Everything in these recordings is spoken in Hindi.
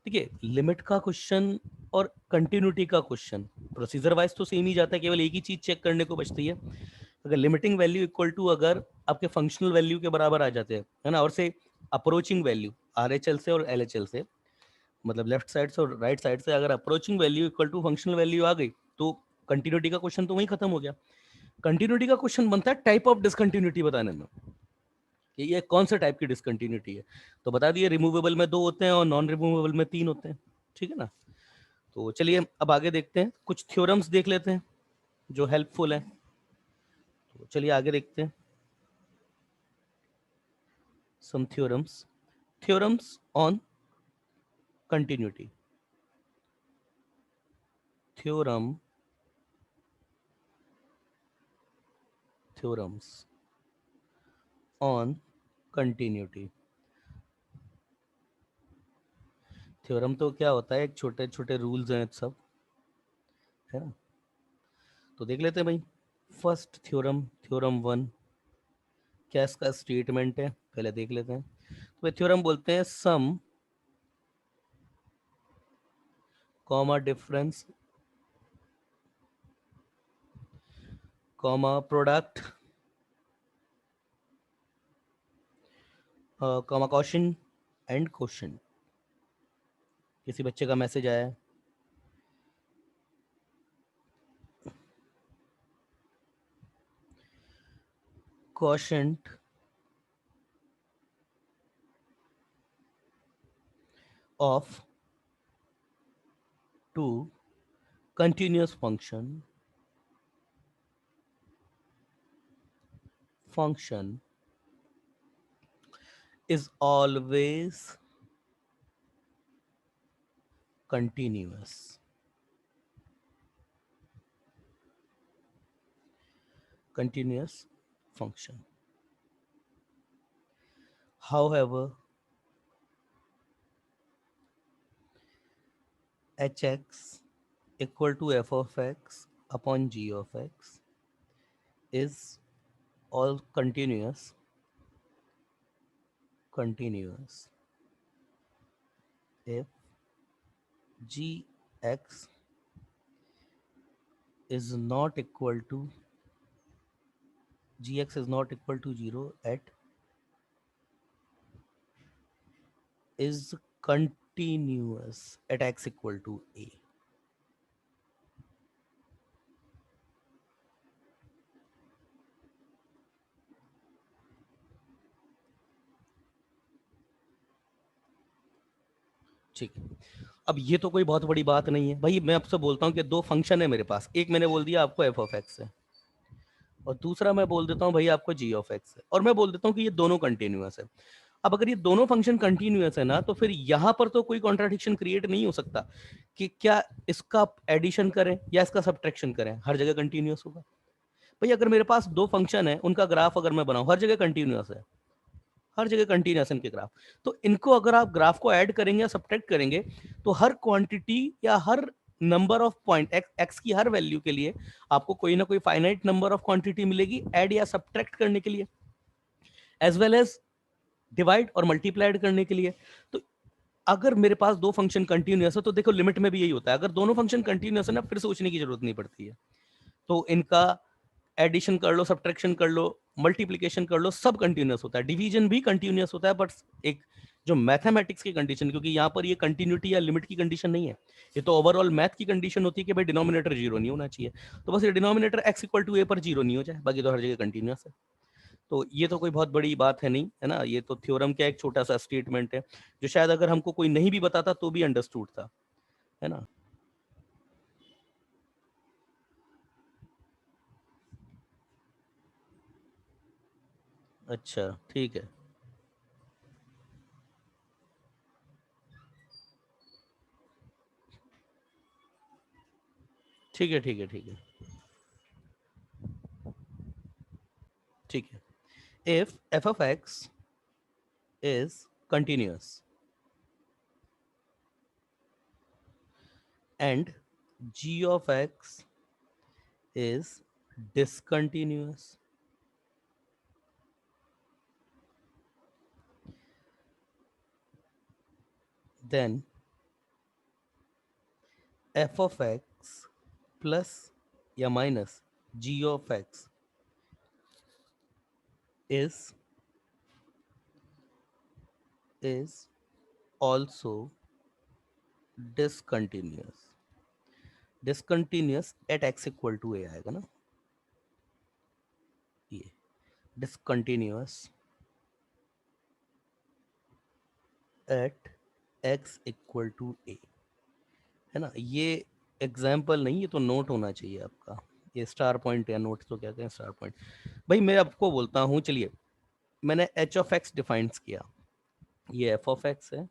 देखिए, लिमिट का क्वेश्चन और कंटिन्यूटी का क्वेश्चन प्रोसीजर वाइज तो सेम ही जाता है, केवल एक ही चीज चेक करने को बचती है। अगर लिमिटिंग वैल्यू इक्वल टू अगर आपके फंक्शनल वैल्यू के बराबर आ जाते हैं, है ना, और से अप्रोचिंग वैल्यू आरएचएल से और एलएचएल से, मतलब लेफ्ट साइड से और राइट साइड से अगर approaching value equal to functional value आ गई, तो कंटिन्यूटी का क्वेश्चन तो वहीं खत्म हो गया। कंटिन्यूटी का क्वेश्चन बनता है टाइप ऑफ डिसकंटिन्यूटी बताने में, कि ये कौन से टाइप की डिसकंटिन्यूटी है। तो बता दिए, रिमूवेबल में 2 होते हैं और नॉन रिमूवेबल में 3 होते हैं। ठीक है ना। तो चलिए अब आगे देखते हैं, कुछ थ्योरम्स देख लेते हैं जो हेल्पफुल है। तो चलिए आगे देखते हैं some theorems. Theorems on continuity. Theorem theorems on continuity. Theorem तो क्या होता है, एक छोटे छोटे रूल्स हैं सब, है ना। तो देख लेते हैं भाई। फर्स्ट थ्योरम, थ्योरम 1, क्या इसका स्टेटमेंट है पहले देख लेते हैं। तो थ्योरम बोलते हैं sum comma difference comma product comma question and question. किसी बच्चे का मैसेज आया है। Quotient of two continuous function is always continuous. Continuous function. However, hx equal to f of x upon g of x is all continuous if gx is not equal to gx is not equal to 0 at is continuous at x equal to a. ठीक है। अब ये तो कोई बहुत बड़ी बात नहीं है भाई, मैं आपसे बोलता हूँ कि दो फंक्शन है मेरे पास, एक मैंने बोल दिया आपको एफ ऑफ एक्स है, और दूसरा मैं बोल देता हूँ भाई आपको जी ऑफ एक्स है, और मैं बोल देता हूँ कि ये दोनों कंटिन्यूअस है। अब अगर ये दोनों फंक्शन कंटिन्यूअस है ना, तो फिर यहाँ पर तो कोई कॉन्ट्राडिक्शन क्रिएट नहीं हो सकता कि क्या इसका एडिशन करें या इसका सब्ट्रैक्शन करें, हर जगह कंटिन्यूअस होगा। भाई अगर मेरे पास दो फंक्शन है, उनका ग्राफ अगर मैं बनाऊं, हर जगह कंटिन्यूअस है, हर जगह कंटिन्यूस इनके ग्राफ। तो इनको अगर आप ग्राफ को ऐड करेंगे या सब्ट्रैक्ट करेंगे, तो हर क्वांटिटी या हर नंबर ऑफ पॉइंट एक्स की हर वैल्यू के लिए आपको कोई ना कोई फाइनाइट नंबर ऑफ क्वांटिटी मिलेगी ऐड या सब्ट्रैक्ट करने के लिए, एज वेल एज डिवाइड और मल्टीप्लाइड करने के लिए। तो अगर मेरे पास दो फंक्शन कंटिन्यूस है, तो देखो लिमिट में भी यही होता है, अगर दोनों फंक्शन कंटिन्यूस है ना, फिर सोचने की जरूरत नहीं पड़ती है। तो इनका एडिशन कर लो, सब्ट्रैक्शन कर लो, मल्टीप्लीकेशन कर लो, सब कंटिन्यूअस होता है, डिवीजन भी कंटिन्यूअस होता है, बट एक जो मैथमेटिक्स की कंडीशन, क्योंकि यहाँ पर ये कंटिन्यूटी या लिमिट की कंडीशन नहीं है, ये तो ओवरऑल मैथ की कंडीशन होती है कि भाई डिनोमिनेटर जीरो नहीं होना चाहिए। तो बस ये denominator x equal to a पर जीरो नहीं हो जाए, बाकी तो हर जगह कंटिन्यूअस है। तो ये तो कोई बहुत बड़ी बात है नहीं, है ना। ये तो थ्योरम का एक छोटा सा स्टेटमेंट है, जो शायद अगर हमको कोई नहीं भी बताता तो भी अंडरस्टूड था, है ना। अच्छा ठीक है, ठीक है, ठीक है, ठीक है, ठीक है। If f of x is continuous and g of x is discontinuous, then f of x plus या minus g of x is also discontinuous at x equal to a आएगा ना, ये discontinuous at x equal to a है ना। ये एग्जाम्पल नहीं, ये तो नोट होना चाहिए आपका, ये स्टार पॉइंट या नोट तो क्या कहते हैं, स्टार पॉइंट। भाई मैं आपको बोलता हूँ, चलिए मैंने h ऑफ x डिफाइन किया, ये f ऑफ x है,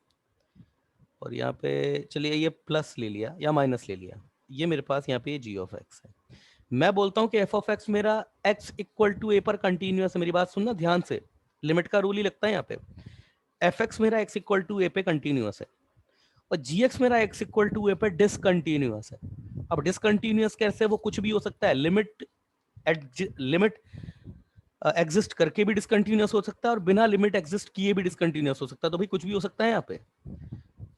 और यहाँ पे चलिए ये प्लस ले लिया या माइनस ले लिया, ये मेरे पास यहाँ पे g ऑफ x है। मैं बोलता हूँ कि f ऑफ x मेरा x इक्वल टू a पर कंटिन्यूअस है। मेरी बात सुनना ध्यान से, लिमिट का रूल ही लगता है यहाँ पे। एफ एक्स मेरा x इक्वल टू a पे कंटिन्यूअस है, और जी एक्स मेरा x इक्वल टू a पे डिसकंटिन्यूअस है। अब डिसकंटिन्यूअस कैसे, वो कुछ भी हो सकता है, लिमिट एग्जिस्ट करके भी डिसकंटिन्यूअस हो सकता है, और बिना लिमिट एग्जिस्ट किए भी डिसकंटिन्यूअस हो सकता है। तो भाई कुछ भी हो सकता है यहाँ पे।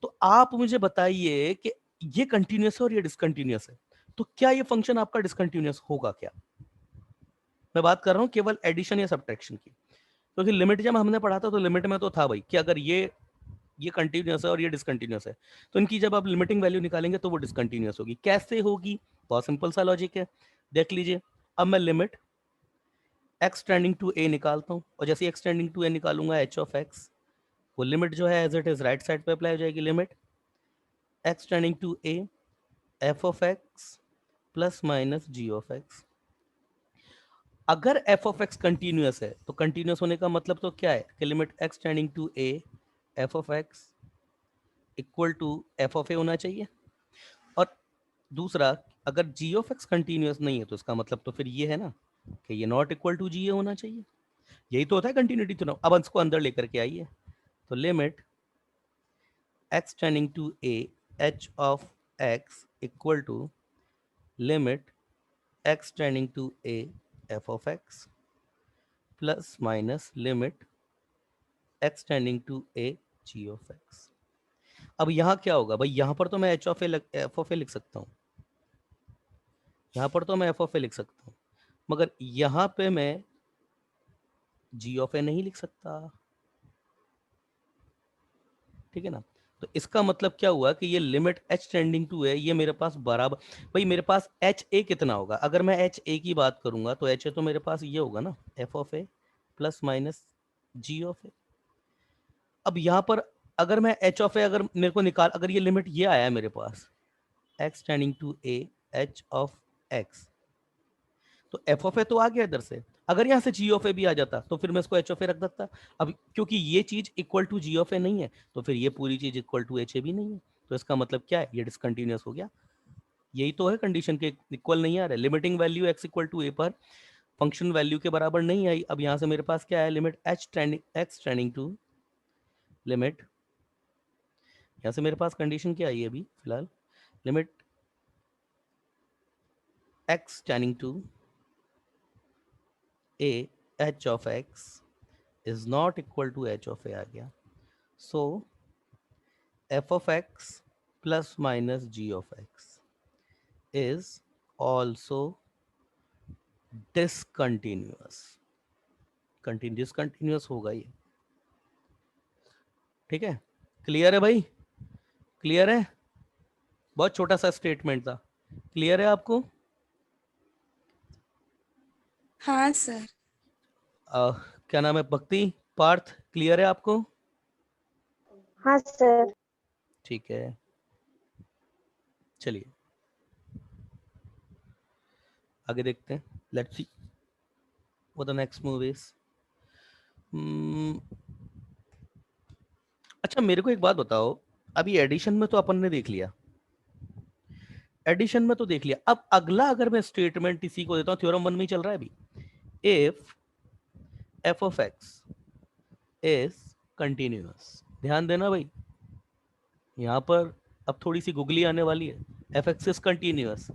तो आप मुझे बताइए कि ये कंटिन्यूअस है और ये डिसकंटिन्यूअस है, तो क्या ये फंक्शन आपका डिसकंटिन्यूअस होगा क्या? मैं बात कर रहा हूँ केवल एडिशन या सब्ट्रैक्शन की, क्योंकि लिमिट जब हमने पढ़ा था तो लिमिट में तो था भाई कि अगर ये कंटिन्यूअस है और ये डिसकंटिन्यूअस है, तो इनकी जब आप लिमिटिंग वैल्यू निकालेंगे तो वो डिसकंटिन्यूअस होगी। कैसे होगी? बहुत सिंपल सा लॉजिक है, देख लीजिए। अब मैं limit x tending to a निकालता हूँ, और जैसे x टेंडिंग टू a निकालूंगा h ऑफ x, वो लिमिट जो है as it is right side पे अप्लाई हो जाएगी। Limit x tending to a f of x plus minus g of x। अगर f ऑफ x कंटिन्यूअस है तो कंटिन्यूअस होने का मतलब तो क्या है कि limit x tending to a f of x equal to f of a होना चाहिए। और दूसरा, अगर g ऑफ x कंटिन्यूअस नहीं है तो इसका मतलब तो फिर ये है ना कि ये नॉट इक्वल टू जी होना चाहिए। यही तो होता है कंटिन्यूटी थ्योरम। अब इसको अंदर लेकर के आइए, तो limit x tending to a h of x equal to limit x tending to a f of x plus minus limit x tending to a g of x। अब यहाँ क्या होगा भाई, यहाँ पर तो मैं h of f of a लिख सकता हूँ, यहाँ पर तो मैं f ऑफ a लिख सकता हूँ, मगर यहाँ पे मैं g ऑफ a नहीं लिख सकता, ठीक है ना। तो इसका मतलब क्या हुआ कि ये लिमिट h टेंडिंग टू है, ये मेरे पास बराबर, भाई मेरे पास एच ए कितना होगा, अगर मैं एच ए की बात करूंगा तो एच ए तो मेरे पास ये होगा ना, f of a plus minus g of a. अब यहाँ पर अगर मैं एच ऑफ ए अगर मेरे को निकाल, अगर ये लिमिट ये आया है मेरे पास x tending to a h of x, तो एफ ऑफ ए तो आ गया इधर से। अगर यहाँ से जी ऑफ ए भी आ जाता तो फिर मैं इसको एच ऑफ ए रख देता। अब क्योंकि ये चीज इक्वल टू जी ऑफ ए नहीं है, तो फिर ये पूरी चीज इक्वल टू एच ए भी नहीं है, तो इसका मतलब क्या है, ये डिसकंटिन्यूअस हो गया। यही तो है कंडीशन के, इक्वल नहीं आ रहा है। Limiting value x equal to a पर फंक्शन वैल्यू के बराबर नहीं आई। अब यहाँ से मेरे पास क्या है, limit x tending to limit, यहाँ से मेरे पास कंडीशन क्या आई है अभी फिलहाल, limit x tending to a h of x is not equal to h of a आ गया। So f of x plus minus g of x is also discontinuous। Discontinuous होगा ये, ठीक है। क्लियर है भाई, क्लियर है? बहुत छोटा सा स्टेटमेंट था, क्लियर है आपको? हाँ सर। क्या नाम है, भक्ति, पार्थ, क्लियर है आपको? हाँ सर। ठीक है, चलिए आगे देखते हैं। Let's see what the next move is. अच्छा मेरे को एक बात बताओ, अभी एडिशन में तो अपन ने देख लिया, एडिशन में तो देख लिया, अब अगला अगर मैं स्टेटमेंट इसी को देता हूं, थ्योरम 1 में ही चल रहा है अभी, if f of x is continuous. ध्यान देना भाई, यहां पर अब थोड़ी सी गुगली आने वाली है। F x is continuous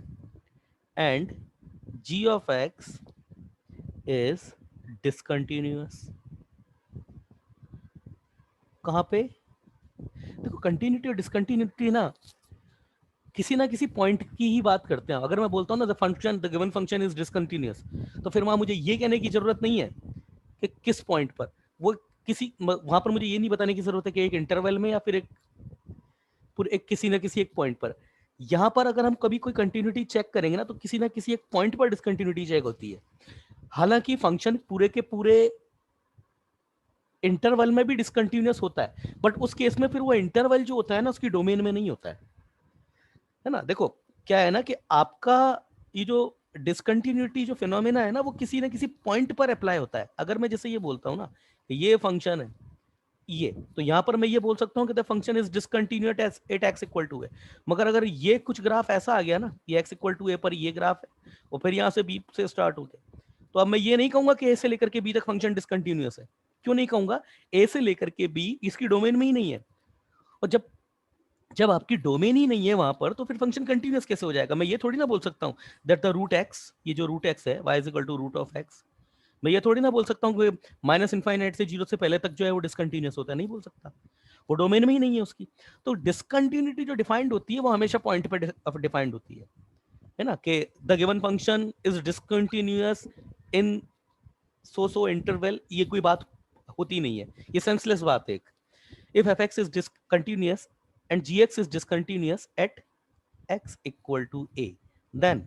and g of x is discontinuous. कहां पे? देखो कंटिन्यूटी और डिसकंटिन्यूटी ना किसी ना किसी पॉइंट की ही बात करते हैं। अगर मैं बोलता हूँ ना the given function is discontinuous, तो फिर वहां मुझे ये कहने की जरूरत नहीं है कि किस पॉइंट पर वो वहां पर मुझे ये नहीं बताने की जरूरत है कि एक इंटरवल में या फिर एक किसी ना किसी एक पॉइंट पर। यहां पर अगर हम कभी कोई कंटिन्यूटी चेक करेंगे ना, तो किसी ना किसी एक पॉइंट पर डिसकंटिन्यूटी चेक होती है। हालांकि फंक्शन पूरे के पूरे इंटरवल में भी डिसकंटिन्यूअस होता है, बट उस केस में फिर वो इंटरवल जो होता है ना, उसकी डोमेन में नहीं होता है ना। देखो क्या है ना कि आपका ये जो डिसकंटिन्यूटी जो फिनोमेना है ना, वो किसी ना किसी पॉइंट पर अप्लाई होता है। अगर मैं जैसे ये बोलता हूँ ना ये फंक्शन है ये, तो यहां पर मैं ये बोल सकता हूँ कि the function is discontinuous at x equal to a. मगर अगर ये कुछ ग्राफ ऐसा आ गया ना, ये एक्स इक्वल टू ए पर ये ग्राफ है और फिर यहाँ से बी से स्टार्ट हो गया, तो अब मैं ये नहीं कहूंगा कि ए से लेकर के बी तक फंक्शन डिसकंटिन्यूअस है। क्यों नहीं कहूंगा? ए से लेकर के बी इसकी डोमेन में ही नहीं है, और जब जब आपकी डोमेन ही नहीं है वहां पर, तो फिर फंक्शन कंटिन्यूअस कैसे हो जाएगा? मैं ये थोड़ी ना बोल सकता हूँ दैट द रूट एक्स, ये जो रूट एक्स है, y is equal to root of x, मैं ये थोड़ी ना बोल सकता हूँ कि माइनस इनफाइनाइट से जीरो से पहले तक जो है वो डिसकंटिन्यूअस होता है। नहीं बोल सकता, वो डोमेन में ही नहीं है उसकी। तो डिसकंटिन्यूटी जो डिफाइंड होती है वो हमेशा पॉइंट पर डिफाइंड होती है ना, कि the given function is discontinuous in so interval. ये कोई बात होती नहीं है, ये सेंसलेस बात है। If F x is discontinuous and gx is discontinuous at x equal to a, then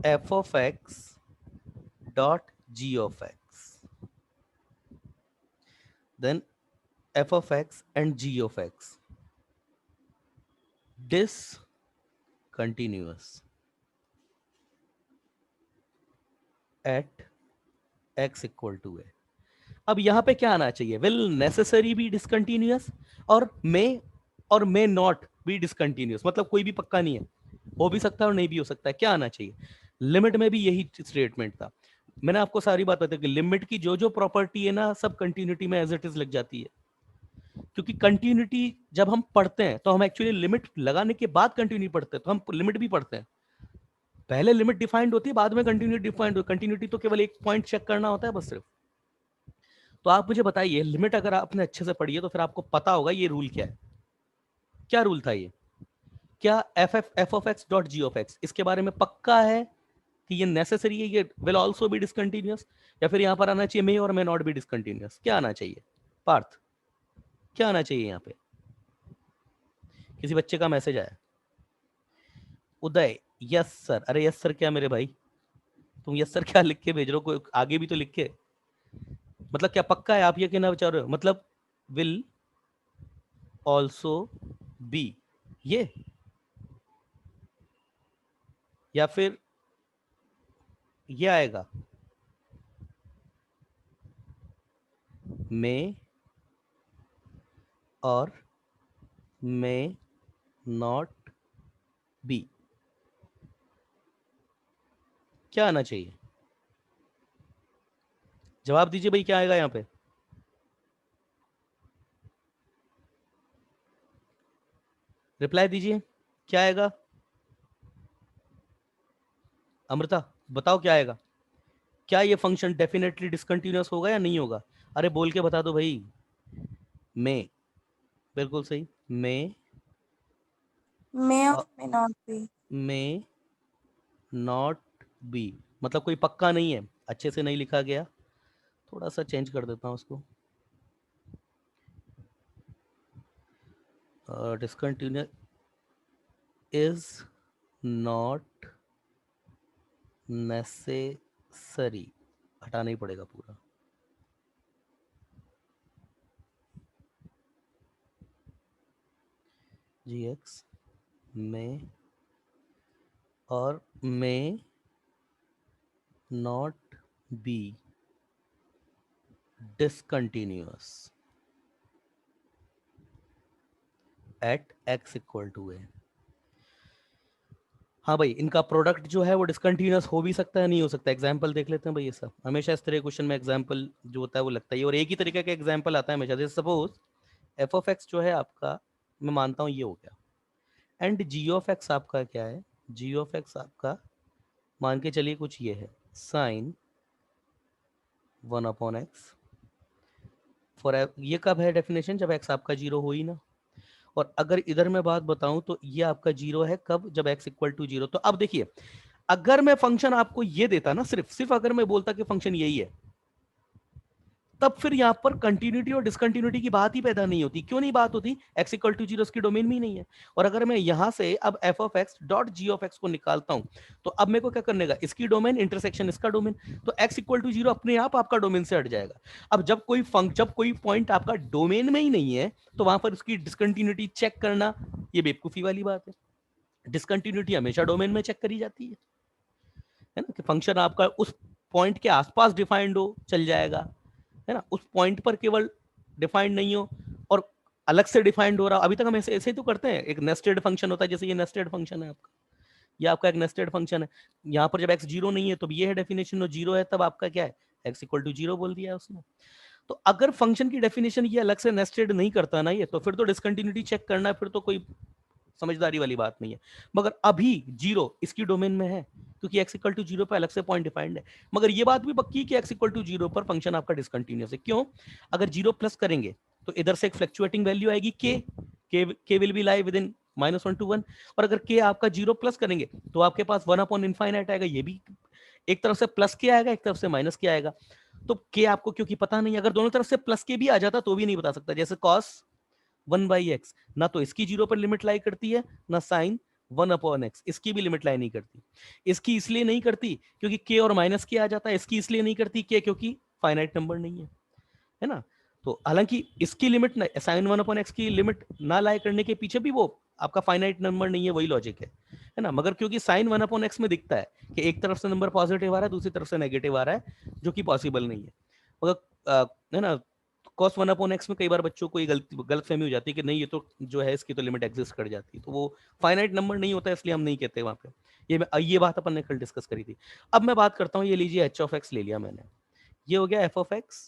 f of x dot g of x, then f of x and g of x discontinuous at x equal to a। अब यहां पे क्या आना चाहिए? विल नेसेसरी बी डिसकंटिन्यूअस और मे नॉट बी डिसकंटिन्यूअस। मतलब कोई भी पक्का नहीं है, हो भी सकता है और नहीं भी हो सकता है। क्या आना चाहिए? लिमिट में भी यही स्टेटमेंट था। मैंने आपको सारी बात बताई कि लिमिट की जो जो प्रॉपर्टी है ना, सब कंटिन्यूटी में एज इट इज लग जाती है। क्योंकि कंटिन्यूटी जब हम पढ़ते हैं तो हम एक्चुअली लिमिट लगाने के बाद कंटिन्यूटी पढ़ते हैं, तो हम लिमिट भी पढ़ते हैं। पहले लिमिट डिफाइंड होती है, बाद में कंटिन्यूटी डिफाइंड होती है। कंटिन्यूटी तो केवल एक पॉइंट चेक करना होता है बस सिर्फ। तो आप मुझे बताइए, लिमिट अगर आपने अच्छे से पढ़ी है तो फिर आपको पता होगा ये रूल क्या है। क्या रूल था ये? क्या F of x dot g of x, इसके बारे में पक्का है कि ये नेसेसरी है, ये विल आल्सो बी डिसकंटिन्यूअस, या फिर यहां पर आना चाहिए मे और मे नॉट बी डिसकंटिन्यूअस? क्या आना चाहिए पार्थ? क्या आना चाहिए यहाँ पे? किसी बच्चे का मैसेज आया, उदय यस सर। अरे यस सर क्या मेरे भाई, तुम यस सर क्या लिख के भेज रहे हो? कोई आगे भी तो लिख के, मतलब क्या पक्का है? आप ये कहना चाह रहे हो मतलब विल ऑल्सो बी ये, या फिर ये आएगा मे और मे नॉट बी? क्या आना चाहिए? जवाब दीजिए भाई, क्या आएगा यहाँ पे? रिप्लाई दीजिए, क्या आएगा? अमृता बताओ क्या आएगा? क्या ये फंक्शन डेफिनेटली डिसकंटिन्यूअस होगा या नहीं होगा? अरे बोल के बता दो भाई। मे, बिल्कुल सही, मे May or may not be. May not B, मतलब कोई पक्का नहीं है, अच्छे से नहीं लिखा गया। थोड़ा सा चेंज कर देता हूँ उसको। डिसकंटिन्यूअस इज नॉट नेसेसरी, हटाना ही पड़ेगा पूरा। जी एक्स में और may not be discontinuous at x equal to a. हाँ भाई, इनका प्रोडक्ट जो है वो डिसकंटिन्यूअस हो भी सकता है, नहीं हो सकता। एग्जांपल देख लेते हैं भाई। ये सब हमेशा इस तरह क्वेश्चन में एग्जांपल जो होता है वो लगता है, और एक ही तरीके का एग्जांपल आता है हमेशा। जैसे सपोज एफ ऑफ एक्स जो है आपका, मैं मानता हूँ ये हो गया, एंड जी ऑफ एक्स आपका क्या है? जी ऑफ एक्स आपका मान के चलिए कुछ ये है, साइन 1/x फॉर। ये कब है डेफिनेशन? जब एक्स आपका जीरो हो ही ना। और अगर इधर मैं बात बताऊं तो ये आपका 0 है कब, जब x इक्वल टू 0। तो अब देखिए, अगर मैं फंक्शन आपको ये देता ना, सिर्फ सिर्फ अगर मैं बोलता कि फंक्शन यही है, तब फिर यहां पर कंटिन्यूटी और डिसकंटिन्यूटी की बात ही पैदा नहीं होती। क्यों नहीं बात होती? x इक्वल टू 0 इसकी डोमेन में ही नहीं है। और अगर मैं यहां से अब f of x dot g of x को निकालता हूं, तो अब मेरे को क्या करने का, इसकी डोमेन इंटरसेक्शन इसका डोमेन, तो x इक्वल टू 0 अपने आप आपका डोमेन से हट जाएगा। अब जब कोई पॉइंट आपका डोमेन में ही नहीं है, तो वहां पर उसकी डिसकंटिन्यूटी चेक करना ये बेवकूफी वाली बात है। डिसकंटिन्यूटी हमेशा डोमेन में चेक करी जाती है ना, कि फंक्शन आपका उस पॉइंट के आसपास डिफाइंड हो चल जाएगा, है ना, उस पॉइंट पर केवल डिफाइंड नहीं हो और अलग से डिफाइंड हो रहा। अभी तक हम ऐसे ऐसे ही तो करते हैं। एक नेस्टेड फंक्शन होता है, जैसे ये नेस्टेड फंक्शन है आपका, ये आपका एक नेस्टेड फंक्शन है। यहाँ पर जब x 0 नहीं है तो ये है डेफिनेशन, और 0 है तब आपका क्या है, x इक्वल टू 0 बोल दिया है उसने। तो अगर फंक्शन की डेफिनेशन ये अलग से नेस्टेड नहीं करता ना ये, तो फिर तो डिसकंटिन्यूटी चेक करना फिर तो कोई समझदारी वाली बात नहीं है। मगर अभी 0 इसकी डोमेन में है, क्योंकि x इक्वल टू 0 पर अलग से पॉइंट डिफाइंड है। मगर ये बात भी पक्की कि x इक्वल टू 0 पर फंक्शन आपका डिसकंटिन्यूअस है। क्यों? अगर 0 प्लस करेंगे तो इधर से एक फ्लक्चुएटिंग वैल्यू आएगी k will be lie with in -1 to 1, और अगर k आपका 0 प्लस करेंगे तो आपके पास 1 अपॉन इनफाइनाइट आएगा। ये भी एक तरफ से प्लस के आएगा, एक तरफ से माइनस के आएगा। तो k आपको क्योंकि पता नहीं, अगर दोनों तरफ से प्लस के भी आ जाता तो भी नहीं बता सकता। जैसे cos 1/x, ना तो इसकी 0 पर लिमिट लाई करती है, ना साइन 1/x इसकी भी लिमिट लाई नहीं करती। इसकी इसलिए नहीं करती क्योंकि k और माइनस के आ जाता है, इसकी इसलिए नहीं करती k क्योंकि फाइनाइट नंबर नहीं है ना। तो हालांकि इसकी लिमिट साइन 1/x की लिमिट ना लाई करने के पीछे भी वो आपका फाइनाइट नंबर नहीं है, वही लॉजिक है ना। मगर क्योंकि साइन 1/x में दिखता है कि एक तरफ से नंबर पॉजिटिव आ रहा है, दूसरी तरफ से नेगेटिव आ रहा है, जो कि पॉसिबल नहीं है। मगर है ना, cos 1/x में कई बार बच्चों को ये गलतफहमी हो जाती है कि नहीं, ये तो जो है इसकी तो लिमिट एग्जिस्ट कर जाती है, तो वो फाइनाइट नंबर नहीं होता, इसलिए हम नहीं कहते वहां पे। ये बात अपन ने कल डिस्कस करी थी। अब मैं बात करता हूँ, ये लीजिए h ऑफ x ले लिया मैंने, ये हो गया f ऑफ x,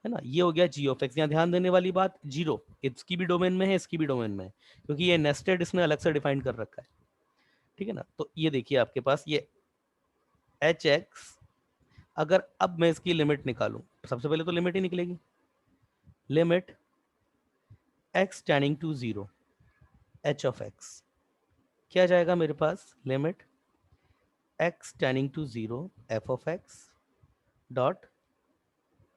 है ना, ये हो गया g ऑफ x। यहाँ ध्यान देने वाली बात, 0 इसकी भी डोमेन में है, इसकी भी डोमेन में है, क्योंकि ये नेस्टेड इसने अलग से डिफाइन कर रखा है, ठीक है ना। तो ये देखिए आपके पास ये hx, अगर अब मैं इसकी लिमिट निकालूं, सबसे पहले तो लिमिट ही निकलेगी, limit x tending to 0 h of x, क्या जाएगा मेरे पास, limit x tending to 0 f of x dot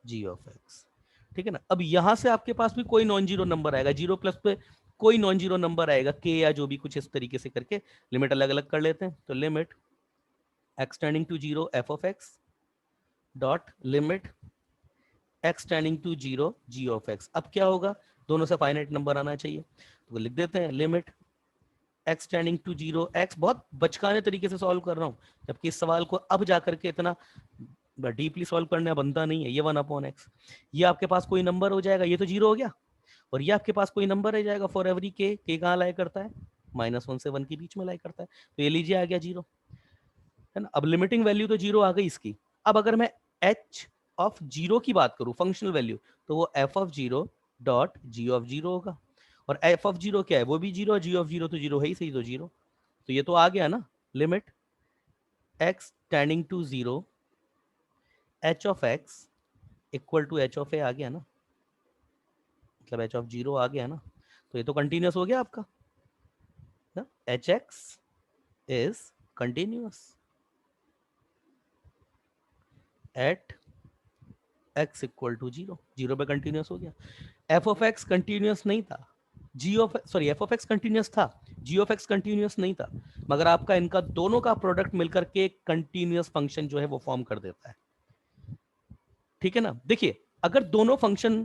g of x, ठीक है ना। अब यहां से आपके पास भी कोई नॉन जीरो नंबर आएगा, 0 प्लस पे कोई नॉन जीरो नंबर आएगा, k या जो भी, कुछ इस तरीके से करके लिमिट अलग अलग कर लेते हैं। तो limit x tending to 0 f of x dot limit x tending to 0 g of x। अब क्या होगा, दोनों से फाइनाइट नंबर आना चाहिए, तो लिख देते हैं limit x tending to 0 x। बहुत बचकाने तरीके से सॉल्व कर रहा हूँ, जबकि इस सवाल को अब जाकर के इतना डीपली सॉल्व करना बनता नहीं है। ये 1/x, ये आपके पास कोई नंबर हो जाएगा, ये तो 0 हो गया, और ये आपके पास कोई नंबर रह जाएगा फॉर एवरी k कहाँ लाई करता है, -1 से 1 के बीच में लाई करता है, तो ये लीजिए आ गया 0, है ना। अब लिमिटिंग वैल्यू तो 0 आ गई इसकी। अब अगर मैं h ऑफ 0 की बात करूं, फंक्शनल वैल्यू, तो वो f of 0 dot g of 0 होगा, और f ऑफ 0 क्या है, वो भी 0, और g ऑफ 0 तो 0 है ही सही, तो 0, तो ये तो आ गया ना, limit x tending to 0 h of x equal to h of a आ गया ना, मतलब h ऑफ 0 आ गया ना, तो ये तो कंटिन्यूअस हो गया आपका ना, hx is continuous at x equal to 0, 0 पे कंटिन्यूअस हो गया। f ऑफ x कंटिन्यूअस नहीं था, f ऑफ x कंटिन्यूअस था, g ऑफ x कंटिन्यूअस नहीं था, मगर आपका इनका दोनों का प्रोडक्ट मिलकर के एक कंटिन्यूअस फंक्शन जो है वो फॉर्म कर देता है, ठीक है ना। देखिए, अगर दोनों फंक्शन,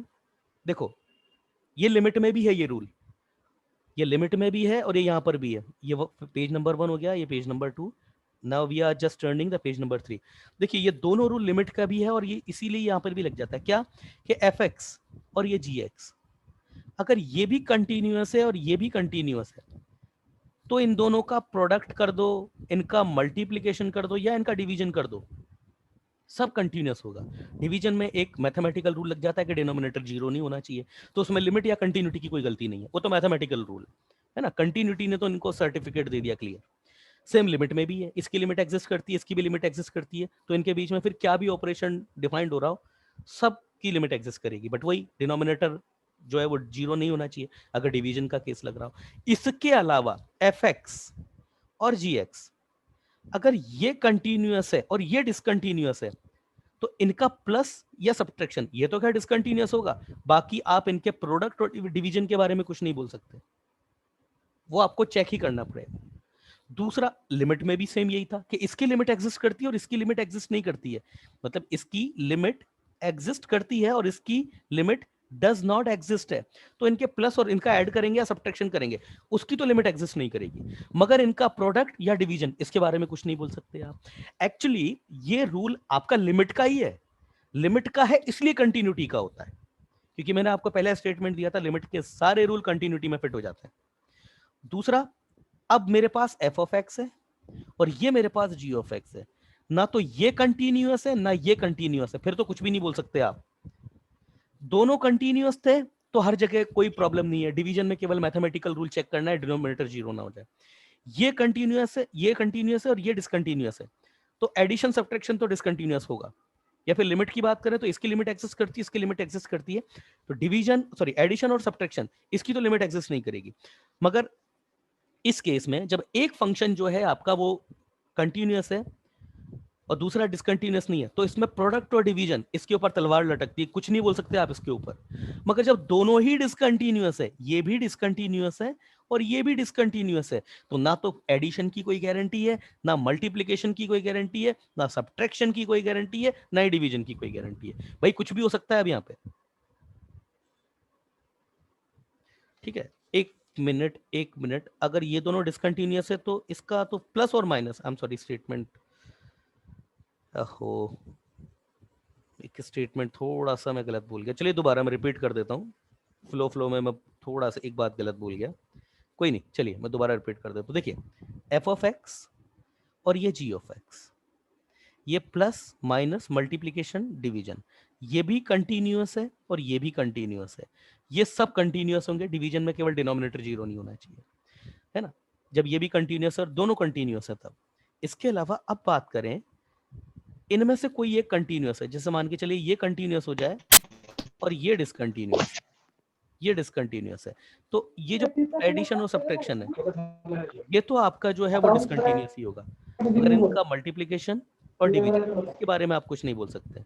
देखो ये लिमिट में भी है ये रूल, ये लिमिट में भी है और ये यहाँ पर भी है। ये पेज नंबर 1 हो गया, ये page number 2, now we are just turning the page number 3। देखिए, ये दोनों रूल लिमिट का भी है, और ये इसीलिए यहाँ पर भी लग जाता है क्या, कि fx और ये gx, अगर ये भी कंटिन्यूअस है और ये भी कंटिन्यूअस है, तो इन दोनों का प्रोडक्ट कर दो, इनका मल्टीप्लीकेशन कर दो, या इनका डिवीजन कर दो, सब कंटिन्यूअस होगा। डिवीजन में एक मैथमेटिकल रूल लग जाता है कि डिनोमिनेटर 0 नहीं होना चाहिए, तो उसमें लिमिट या कंटिन्यूटी की कोई गलती नहीं है, वो तो मैथमेटिकल रूल है ना। कंटिन्यूटी ने तो इनको सर्टिफिकेट दे दिया क्लियर। सेम लिमिट में भी है, इसकी लिमिट एग्जिस्ट करती है, इसकी भी लिमिट एग्जिस्ट करती है, तो इनके बीच में फिर क्या भी ऑपरेशन डिफाइंड हो रहा हो, सब की लिमिट एग्जिस्ट करेगी, बट वही डिनोमिनेटर जो है वो 0 नहीं होना चाहिए अगर डिवीजन का केस लग रहा हो। इसके अलावा fx और gx अगर ये कंटिन्यूअस है और ये डिसकंटिन्यूअस है तो इनका प्लस या सब्ट्रैक्शन, ये तो खैर डिसकंटिन्यूअस होगा, बाकी आप इनके प्रोडक्ट और डिवीजन के बारे में कुछ नहीं बोल सकते, वो आपको चेक ही करना पड़ेगा। दूसरा, लिमिट में भी सेम यही था कि इसकी लिमिट एग्जिस्ट करती है और इसकी लिमिट एग्जिस्ट नहीं करती है, मतलब इसकी लिमिट एग्जिस्ट करती है और इसकी लिमिट डज नॉट एग्जिस्ट है, तो इनके प्लस और इनका ऐड करेंगे या सब्ट्रैक्शन करेंगे, उसकी तो लिमिट एग्जिस्ट नहीं करेगी, मगर इनका प्रोडक्ट या डिवीजन इसके बारे में कुछ नहीं बोल सकते आप। एक्चुअली ये रूल आपका लिमिट का ही है, लिमिट का है इसलिए कंटिन्यूटी का होता है, क्योंकि मैंने आपको पहले स्टेटमेंट दिया था लिमिट के सारे रूल कंटिन्यूटी में फिट हो जाते हैं। दूसरा, अब मेरे पास एफ ऑफ एक्स है और ये मेरे पास जी ऑफ एक्स है, ना तो ये कंटिन्यूअस है ना ये कंटिन्यूअस है, फिर तो कुछ भी नहीं बोल सकते आप। दोनों कंटिन्यूअस थे तो हर जगह कोई प्रॉब्लम नहीं है, डिवीजन में केवल मैथमेटिकल रूल चेक करना है डिनोमिनेटर जीरो ना हो जाए। ये कंटिन्यूअस है, ये कंटिन्यूअस है और ये डिसकंटिन्यूअस है, तो एडिशन सब्ट्रैक्शन तो डिसकंटिन्यूअस होगा। या फिर लिमिट की बात करें तो इसकी लिमिट एग्जिस्ट करती है, इसकी लिमिट एग्जिस्ट करती है, तो डिवीजन सॉरी एडिशन और सब्ट्रैक्शन इसकी तो लिमिट एग्जिस्ट नहीं करेगी। मगर इस केस में जब एक फंक्शन जो है आपका वो कंटिन्यूअस है और दूसरा डिसकंटिन्यूअस नहीं है, तो इसमें प्रोडक्ट और डिवीजन इसके ऊपर तलवार लटकती है, कुछ नहीं बोल सकते आप इसके ऊपर। मगर जब दोनों ही डिसकंटिन्यूअस है, ये भी डिसकंटिन्यूअस है और ये भी डिसकंटिन्यूअस है, तो ना तो एडिशन की कोई गारंटी है, ना मल्टीप्लिकेशन की कोई गारंटी है, ना सब्ट्रैक्शन की कोई गारंटी है, ना ही डिवीजन की कोई गारंटी है। भाई कुछ भी हो सकता है अब यहाँ पे, ठीक है। एक मिनट, अगर ये दोनों डिसकंटिन्यूअस है तो इसका तो प्लस और minus, I am sorry statement, हो एक स्टेटमेंट थोड़ा सा मैं गलत भूल गया, चलिए दोबारा मैं रिपीट कर देता हूँ, फ्लो में मैं थोड़ा सा एक बात गलत भूल गया, कोई नहीं, चलिए मैं दोबारा रिपीट कर देता हूँ। देखिए एफ ऑफ एक्स और ये जी ऑफ एक्स, ये प्लस माइनस मल्टीप्लीकेशन डिवीजन, ये भी कंटिन्यूअस है और ये भी कंटिन्यूअस है, ये सब कंटिन्यूअस होंगे, डिवीजन में केवल डिनोमिनेटर जीरो नहीं होना चाहिए, है ना। जब ये भी कंटिन्यूअस है और दोनों कंटिन्यूअस है तब। इसके अलावा अब बात करें, इनमें से कोई एक कंटिन्यूअस है, जैसे मान के चलिए ये कंटिन्यूअस हो जाए और ये डिसकंटिन्यूअस, ये डिसकंटिन्यूअस है, तो ये जो एडिशन और सब्ट्रैक्शन है ये तो आपका जो है वो डिसकंटिन्यूअस ही होगा, मगर इनका मल्टीप्लिकेशन और डिवीजन इसके बारे में आप कुछ नहीं बोल सकते,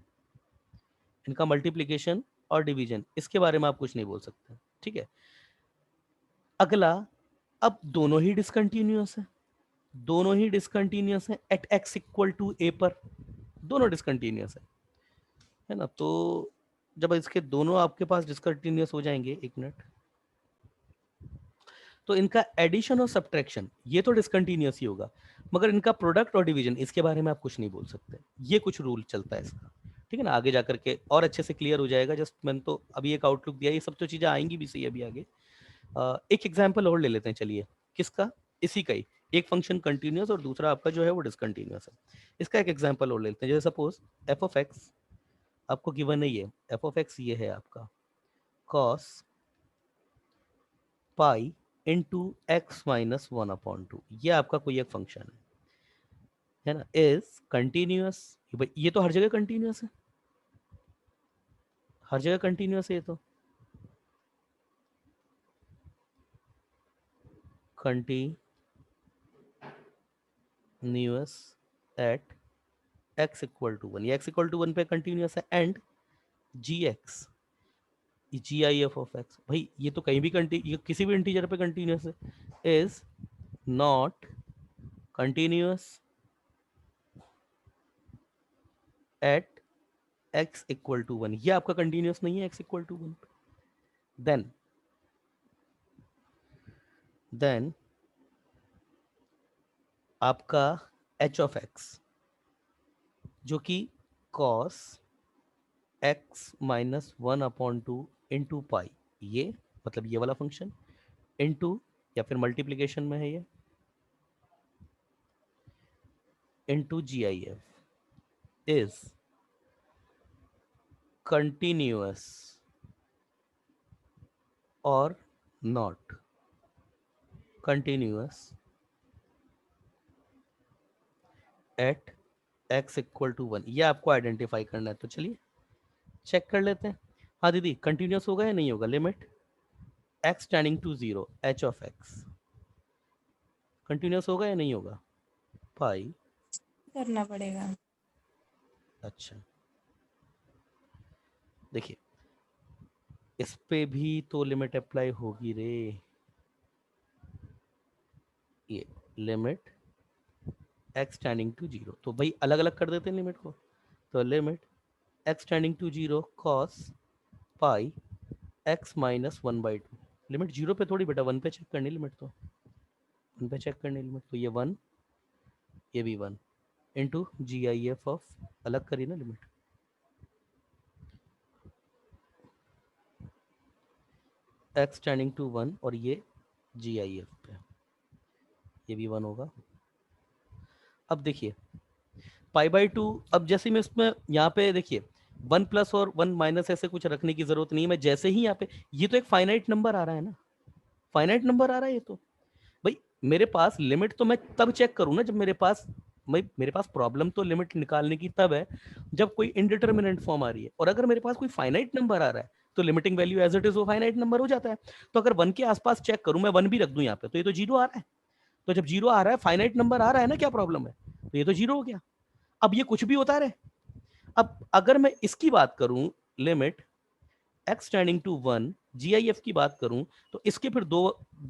इनका मल्टीप्लिकेशन और डिवीजन इसके बारे में आप कुछ नहीं बोल सकते, ठीक है। अगला, अब दोनों ही डिसकंटिन्यूअस है, दोनों ही डिसकंटिन्यूअस है eight x equal to a पर, दोनों डिसकंटिन्यूअस है ना। तो जब इसके दोनों आपके पास डिसकंटिन्यूअस हो जाएंगे, एक मिनट, तो इनका एडिशन और सब्ट्रैक्शन ये तो डिसकंटिन्यूअस ही होगा, मगर इनका प्रोडक्ट और डिवीजन इसके बारे में आप कुछ नहीं बोल सकते, ये कुछ रूल चलता है इसका, ठीक है ना। आगे जाकर के और अच्छे से क्लियर हो जाएगा, जस्ट मैंने तो अभी एक आउटलुक दिया, ये सब तो चीजें आएंगी भी सही अभी आगे। एक एग्जाम्पल और ले लेते हैं, चलिए, किसका, इसी का ही, एक फंक्शन कंटिन्यूअस और दूसरा आपका जो है वो डिसकंटिन्यूअस है, इसका एक एग्जाम्पल और ले लेते हैं। जैसे सपोज एफ ऑफ एक्स आपको गिवन है, ये एफ ऑफ एक्स ये है आपका cos pi into x minus one upon to, ये आपका कोई एक फंक्शन है ना, इज कंटिन्यूअस, ये तो हर जगह कंटिन्यूअस है, हर जगह कंटिन्यूअस है, ये तो continuous at x equal to one, ये एक्स इक्वल टू वन पे कंटिन्यूअस है, and g x G I F of x, भाई ये तो कहीं भी ये किसी भी इंटीजर पे कंटिन्यूअस है, is not continuous at x equal to one, ये आपका कंटिन्यूअस नहीं है x equal to one, then आपका एच ऑफ एक्स जो कि cos x minus one upon two into pi, ये मतलब ये वाला फंक्शन इंटू या फिर मल्टीप्लीकेशन में है ये into ji I f is continuous और not continuous at x equal to one, ये आपको आइडेंटिफाई करना है, तो चलिए चेक कर लेते हैं। हाँ दीदी, कंटिन्यूस होगा या नहीं होगा? Limit x tending to 0 h of x continuous होगा या नहीं होगा? पाई। करना पड़ेगा। अच्छा, देखिए इस पे भी तो लिमिट अप्लाई होगी रे। ये लिमिट x टेंडिंग टू 0, तो भाई अलग अलग कर देते हैं लिमिट को। तो limit x tending to 0 cos pi x minus 1/2। Limit 0 पे थोड़ी बेटा 1 पे चेक करनी लिमिट, तो 1 पे चेक करनी लिमिट, तो ये 1, ये भी 1 into ji I F of, अलग करी ना लिमिट, x टेंडिंग टू 1 और ये जी आई एफ पे, ये भी 1 होगा। अब देखिए π/2, अब जैसे मैं इसमें यहाँ पे देखिए 1 प्लस और 1 माइनस ऐसे कुछ रखने की जरूरत नहीं है। मैं जैसे ही यहाँ पे, ये तो एक फाइनाइट नंबर आ रहा है ना, फाइनाइट नंबर आ रहा है ये तो। भाई मेरे पास लिमिट तो मैं तब चेक करूँ ना जब मेरे पास प्रॉब्लम तो लिमिट निकालने की तब है जब कोई इनडिटर्मिनेंट फॉर्म आ रही है। और अगर मेरे पास कोई फाइनाइट नंबर आ रहा है तो limiting value as it is वो फाइनाइट नंबर हो जाता है। तो अगर 1 के आसपास चेक करूं, मैं 1 भी रख दूं यहाँ पे, तो ये तो 0 आ रहा है। तो जब 0 आ रहा है, फाइनाइट नंबर आ रहा है ना, क्या प्रॉब्लम है? तो ये तो 0 हो गया। अब ये कुछ भी होता रहे। अब अगर मैं इसकी बात करूं, limit x tending to 1 GIF की बात करूं, तो इसके फिर दो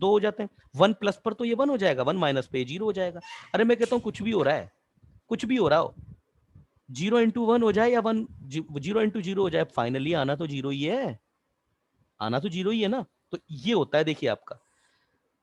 हो जाते हैं। 1 प्लस पर तो ये 1 हो जाएगा, 1 माइनस पे 0 हो जाएगा। अरे मैं कहता हूं कुछ भी हो रहा है, कुछ भी हो रहा हो, 0 इंटू 1 हो जाए या 1 0 इंटू 0 हो जाए, फाइनली आना तो 0 ही है, आना तो 0 ही है ना। तो ये होता है, देखिए आपका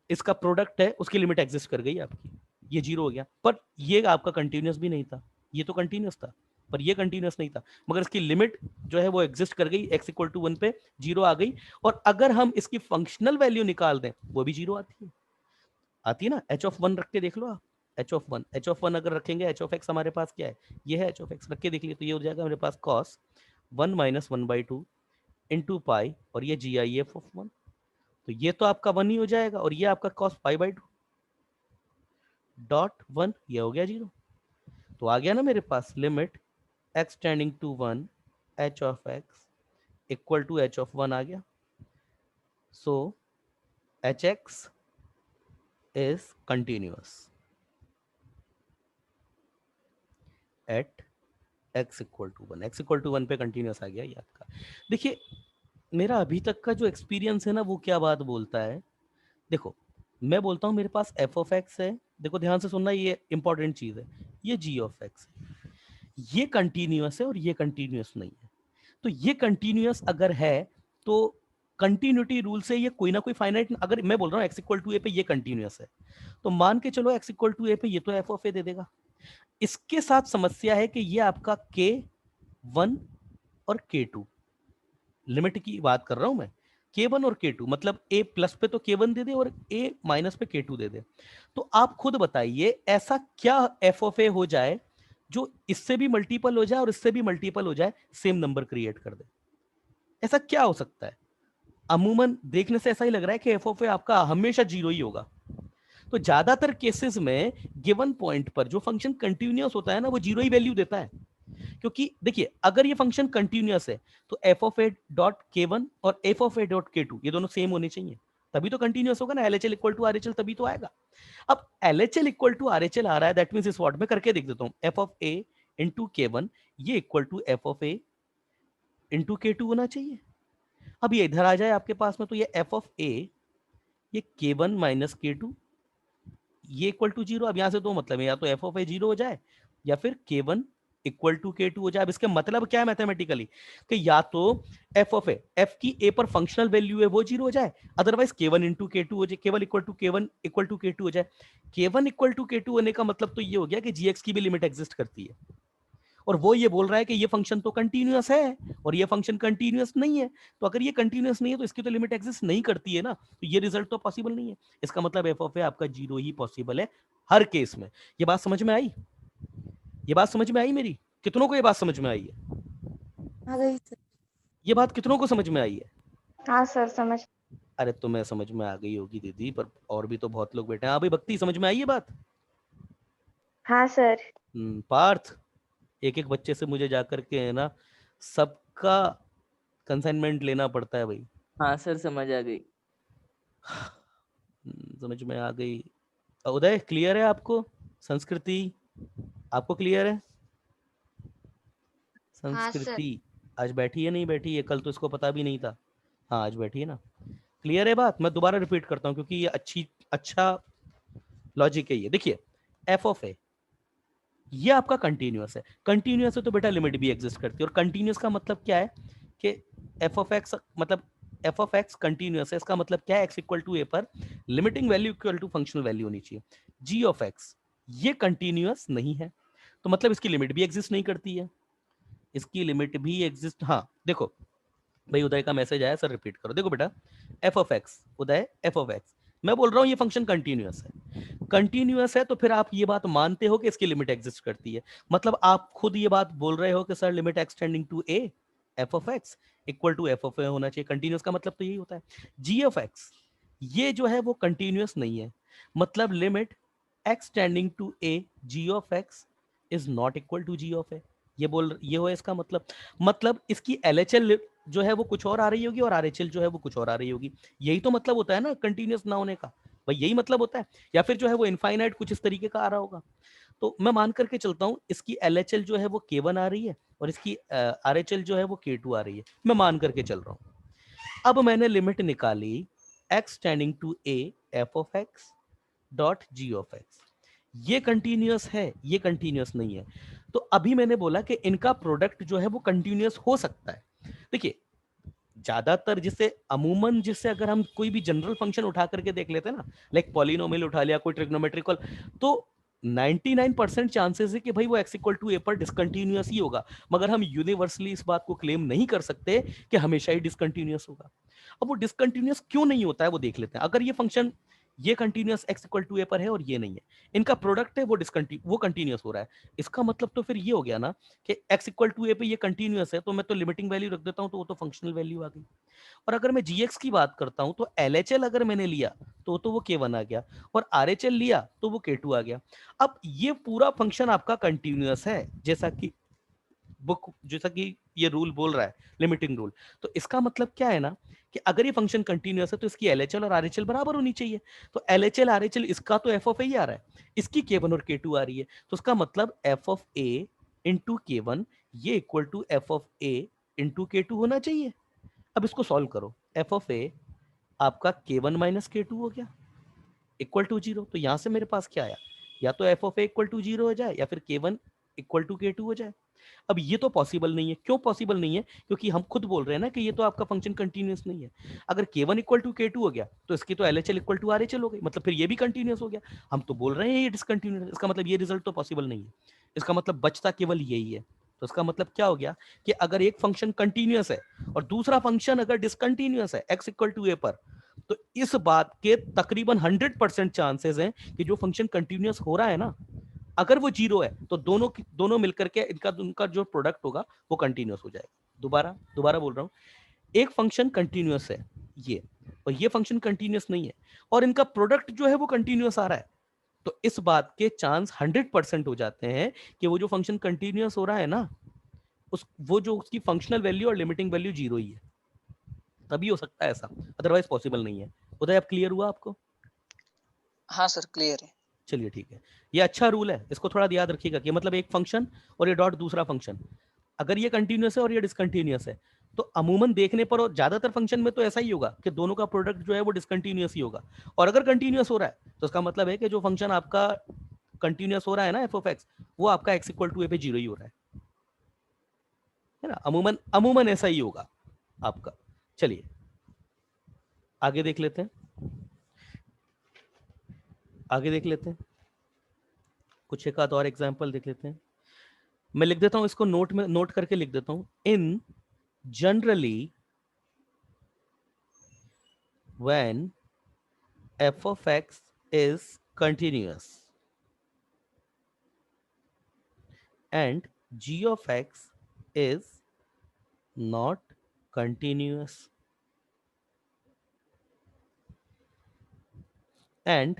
इसका प्रोडक्ट है, उसकी लिमिट एग्जिस्ट कर गई आपकी, ये 0 हो गया। पर ये आपका कंटिन्यूस भी नहीं था, ये तो कंटिन्यूस था पर ये कंटिन्यूस नहीं था, मगर इसकी लिमिट जो है वो एग्जिस्ट कर गई, x इक्वल टू 1 पे 0 आ गई। और अगर हम इसकी फंक्शनल वैल्यू निकाल दें वो भी 0 आती है ना। h ऑफ 1 रख के देख लो आप, h ऑफ 1 अगर रखेंगे, h ऑफ x हमारे पास क्या है, ये है h ऑफ x, रख के देख लिए तो ये हो जाएगा मेरे पास cos 1 माइनस 1/2 इंटू पाई, और ये जी आई एफ ऑफ 1, तो ये तो आपका 1 ही हो जाएगा, और ये आपका cos π/2 डॉट 1, ये हो गया 0। तो आ गया ना मेरे पास limit x tending to 1 h of x equal to h of 1 आ गया। So hx is continuous at x equal to 1, x equal to 1 पे कंटिन्यूअस आ गया ये आपका। देखिए मेरा अभी तक का जो एक्सपीरियंस है ना, वो क्या बात बोलता है, देखो मैं बोलता हूँ मेरे पास f ऑफ x है, देखो ध्यान से सुनना, ये इंपॉर्टेंट चीज है, ये g ऑफ x है, ये कंटिन्यूअस है और ये कंटिन्यूअस नहीं है। तो ये कंटिन्यूअस अगर है तो कंटिन्यूटी रूल से ये कोई ना कोई फाइनाइट, अगर मैं बोल रहा हूँ x इक्वल टू ए पे ये कंटिन्यूअस है, तो मान के चलो x इक्वल टू ए पे ये तो f ऑफ ए दे देगा। इसके साथ समस्या है कि ये आपका k1 और k2, लिमिट की बात कर रहा हूं मैं, k1 और k2, मतलब a प्लस पे तो k1 दे दे और a माइनस पे k2 दे दे। तो आप खुद बताइए ऐसा क्या f ऑफ a हो जाए जो इससे भी मल्टीपल हो जाए और इससे भी मल्टीपल हो जाए, सेम नंबर क्रिएट कर दे। ऐसा क्या हो सकता है? अमूमन देखने से ऐसा ही लग रहा है कि एफ ऑफ ए आपका हमेशा 0 ही होगा। तो ज्यादातर केसेस में गिवन पॉइंट पर जो फंक्शन कंटिन्यूअस होता है ना, वो 0 ही वैल्यू देता है। क्योंकि देखिए अगर ये फंक्शन कंटिन्यूअस है तो एफ ऑफ ए डॉट के वन और एफ ऑफ ए डॉट के टू ये दोनों सेम होने चाहिए, तभी तो कंटिन्यूअस होगा ना। L H L equal to R H L तभी तो आएगा। अब L H L equal to R H L आ रहा है, दैट मीन इस वर्ड में करके देख देता हूं, f of a into K one ये equal to f of a into K two होना चाहिए। अब ये इधर आ जाए आपके पास में, तो ये एफ ऑफ ए ये के वन माइनस के टू ये इक्वल टू 0। अब यहां से दो मतलब है, या तो एफ ऑफ ए 0 हो जाए या फिर के वन इक्वल टू के टू हो जाए। अब इसके मतलब क्या है मैथमेटिकली, कि या तो एफ ऑफ ए, एफ की ए पर फंक्शनल वैल्यू है वो 0 हो जाए, अदरवाइज के वन इंटू के टू हो जाए, केवल इक्वल टू के वन इक्वल टू के टू हो जाए। के वन इक्वल टू के टू होने का मतलब तो ये हो गया कि जी एक्स की भी लिमिट एग्जिस्ट करती है, और वो ये बोल रहा है कि ये फंक्शन तो कंटिन्यूअस है और ये फंक्शन कंटिन्यूअस नहीं है। तो अगर ये कंटिन्यूअस नहीं है तो इसकी तो लिमिट एग्जिस्ट नहीं करती है ना, तो ये रिजल्ट तो पॉसिबल नहीं है। इसका मतलब एफ ऑफ ए आपका 0 ही पॉसिबल है हर केस में। ये बात समझ में आई? ये बात समझ में आई मेरी? कितनों को ये बात समझ में आई है? आ गई सर। ये बात कितनों को समझ में आई है? हाँ सर, समझ। अरे तुम्हें समझ में आ गई होगी दीदी, पर और भी तो बहुत लोग बैठे हैं। हाँ भाई भक्ति, समझ में आई ये बात? हाँ सर। पार्थ, एक एक बच्चे से मुझे जाकर के है ना, सबका कंसाइनमेंट लेना पड़ता है भाई। हाँ सर समझ आ गई। समझ में आ गई। उदय क्लियर है आपको? संस्कृति आपको क्लियर है? हाँ सर। संस्कृति आज बैठी है नहीं बैठी है? कल तो इसको पता भी नहीं था। हाँ आज बैठी है ना। क्लियर है बात? मैं दोबारा रिपीट करता हूँ क्योंकि ये अच्छा लॉजिक है ये। देखिए एफ ऑफ ए ये आपका कंटिन्यूअस है। कंटिन्यूअस है तो बेटा लिमिट भी एग्जिस्ट करती है। और कंटिन्यूअस का मतलब क्या है कि एफ ऑफ एक्स मतलब एफ ऑफ एक्स कंटिन्यूअस है। इसका मतलब क्या है? एक्स इक्वल टू ए पर limiting value equal to functional value होनी चाहिए। जी ऑफ एक्स ये कंटिन्यूअस नहीं है तो मतलब इसकी लिमिट भी एग्जिस्ट नहीं करती है। इसकी लिमिट भी एग्जिस्ट, हाँ देखो भाई उदय का मैसेज आया, सर रिपीट करो। देखो बेटा F of x, Uday F of x, मैं बोल रहा हूँ ये फंक्शन कंटिन्यूअस है। कंटिन्यूअस है तो फिर आप ये बात मानते हो कि इसकी लिमिट एग्जिस्ट करती है। मतलब आप खुद ये बात बोल रहे हो कि sir limit x tending to a f of x equal to f of a होना चाहिए। कंटिन्यूअस का मतलब तो यही होता है। जी ऑफ एक्स ये जो है वो कंटिन्यूअस नहीं है। मतलब limit x tending to a g of x is not equal to g of a. ये हो इसका मतलब इसकी एलएचएल जो है वो कुछ और आ रही होगी और आरएचएल जो है वो कुछ और आ रही होगी। यही तो मतलब होता है ना कंटिन्यूअस ना होने का, भाई यही मतलब होता है। या फिर जो है वो इनफाइनाइट कुछ इस तरीके का आ रहा होगा। तो मैं मान करके चलता हूँ इसकी एलएचएल जो है वो K1 आ रही है और इसकी आरएचएल जो है वो K2 आ रही है। मैं मान करके चल रहा हूँ। अब मैंने लिमिट निकाली x tending to a f of x dot g of x। ये कंटिन्यूअस है, ये कंटिन्यूअस नहीं है। तो अभी मैंने बोला कि इनका प्रोडक्ट जो है वो कंटिन्यूअस हो सकता है। देखिए ज्यादातर जिससे अगर हम कोई भी जनरल फंक्शन उठा करके देख लेते हैं ना, लाइक पॉलिनोमियल उठा लिया, कोई ट्रिग्नोमेट्रिकल, तो 99% चांसेस है कि भाई वो x इक्वल टू ए पर डिसकंटिन्यूअस ही होगा। मगर हम यूनिवर्सली इस बात को क्लेम नहीं कर सकते कि हमेशा ही डिसकंटिन्यूअस होगा। अब वो डिसकंटिन्यूअस क्यों नहीं होता है वो देख लेते हैं। अगर ये फंक्शन ये continuous x equal to a पर है और ये नहीं है, इनका प्रोडक्ट है वो कंटिन्यूअस हो रहा है। इसका मतलब तो फिर ये हो गया ना कि x इक्वल टू ए पे ये कंटिन्यूअस है तो मैं तो लिमिटिंग वैल्यू रख देता हूं तो वो तो फंक्शनल वैल्यू आ गई। और अगर मैं gx की बात करता हूं तो LHL अगर मैंने लिया तो वो K1 आ गया और RHL लिया तो वो K2 आ गया। अब ये पूरा फंक्शन आपका कंटिन्यूअस है जैसा कि ये रूल बोल रहा है, लिमिटिंग रूल। तो इसका मतलब क्या है ना कि अगर ये फंक्शन कंटिन्यूअस है तो इसकी LHL और RHL बराबर होनी चाहिए। तो LHL RHL इसका तो f ऑफ ए ही आ रहा है, इसकी K1 और K2 आ रही है। तो उसका मतलब f of a into K1 ये equal to f of a into K2 होना चाहिए। अब इसको सॉल्व करो। f ऑफ a आपका K1 माइनस K2 हो गया इक्वल टू 0। तो यहां से मेरे पास क्या आया, या तो f of a equal to 0 हो जाए या फिर K1 इक्वल टू K2 हो जाए। अब ये तो पॉसिबल नहीं है। क्यों पॉसिबल नहीं है? क्योंकि हम खुद बोल रहे हैं ना कि ये तो आपका फंक्शन कंटिन्यूअस नहीं है। अगर K1 इक्वल टू K2 हो गया तो इसकी तो LHL इक्वल टू RHL हो गई, मतलब फिर ये भी कंटिन्यूअस हो गया। हम तो बोल रहे हैं ये डिसकंटिन्यूअस, इसका मतलब ये रिजल्ट तो पॉसिबल नहीं है। इसका मतलब बचता केवल यही है। तो इसका मतलब क्या हो गया कि अगर एक फंक्शन कंटिन्यूअस है और दूसरा फंक्शन अगर डिसकंटिन्यूअस है x इक्वल टू a पर, तो इस बात के तकरीबन 100% चांसेस हैं कि जो फंक्शन कंटिन्यूअस हो रहा है ना, अगर वो 0 है तो दोनों मिलकर के उनका जो प्रोडक्ट होगा वो कंटिन्यूअस हो जाएगा। दोबारा दोबारा बोल रहा हूँ, एक फंक्शन कंटिन्यूअस है ये, और ये फंक्शन कंटिन्यूअस नहीं है, और इनका प्रोडक्ट जो है वो कंटिन्यूअस आ रहा है। तो इस बात के चांस 100% हो जाते हैं कि वो जो फंक्शन कंटिन्यूअस हो रहा है ना, वो जो उसकी फंक्शनल वैल्यू और लिमिटिंग वैल्यू 0 ही है। तभी हो सकता है ऐसा, अदरवाइज पॉसिबल नहीं है। उदय अब क्लियर हुआ आपको? हाँ सर क्लियर है। चलिए ठीक है, ये अच्छा रूल है, इसको थोड़ा याद रखिएगा कि मतलब एक फंक्शन और ये डॉट दूसरा फंक्शन, अगर ये कंटिन्यूअस है और ये डिसकंटिन्यूअस है तो अमूमन देखने पर और ज्यादातर फंक्शन में तो ऐसा ही होगा कि दोनों का प्रोडक्ट जो है वो डिसकंटिन्यूअस ही होगा। और अगर कंटिन्यूअस हो रहा है तो इसका मतलब है कि जो फंक्शन आपका कंटिन्यूअस हो रहा है ना एफ ऑफ एक्स, वो आपका एक्स इक्वल टू ए पे 0 ही हो रहा है ना। अमूमन अमूमन ऐसा ही होगा आपका। चलिए आगे देख लेते हैं, आगे देख लेते हैं, कुछ एक आध और एग्जाम्पल देख लेते हैं। मैं लिख देता हूं इसको, नोट करके लिख देता हूं। इन generally when f of x is continuous and g of x is not continuous and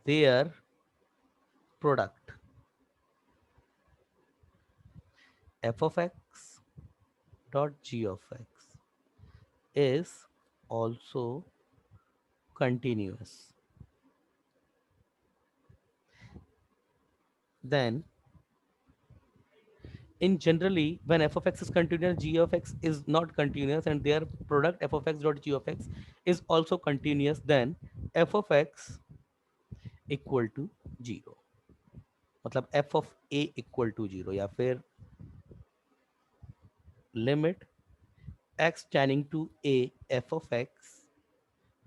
their product f of x dot g of x is also continuous, then in generally when f of x is continuous, g of x is not continuous, and their product f of x dot g of x is also continuous, then f of x equal to 0, मतलब f of a equal to 0, या फिर limit x tending to a f of x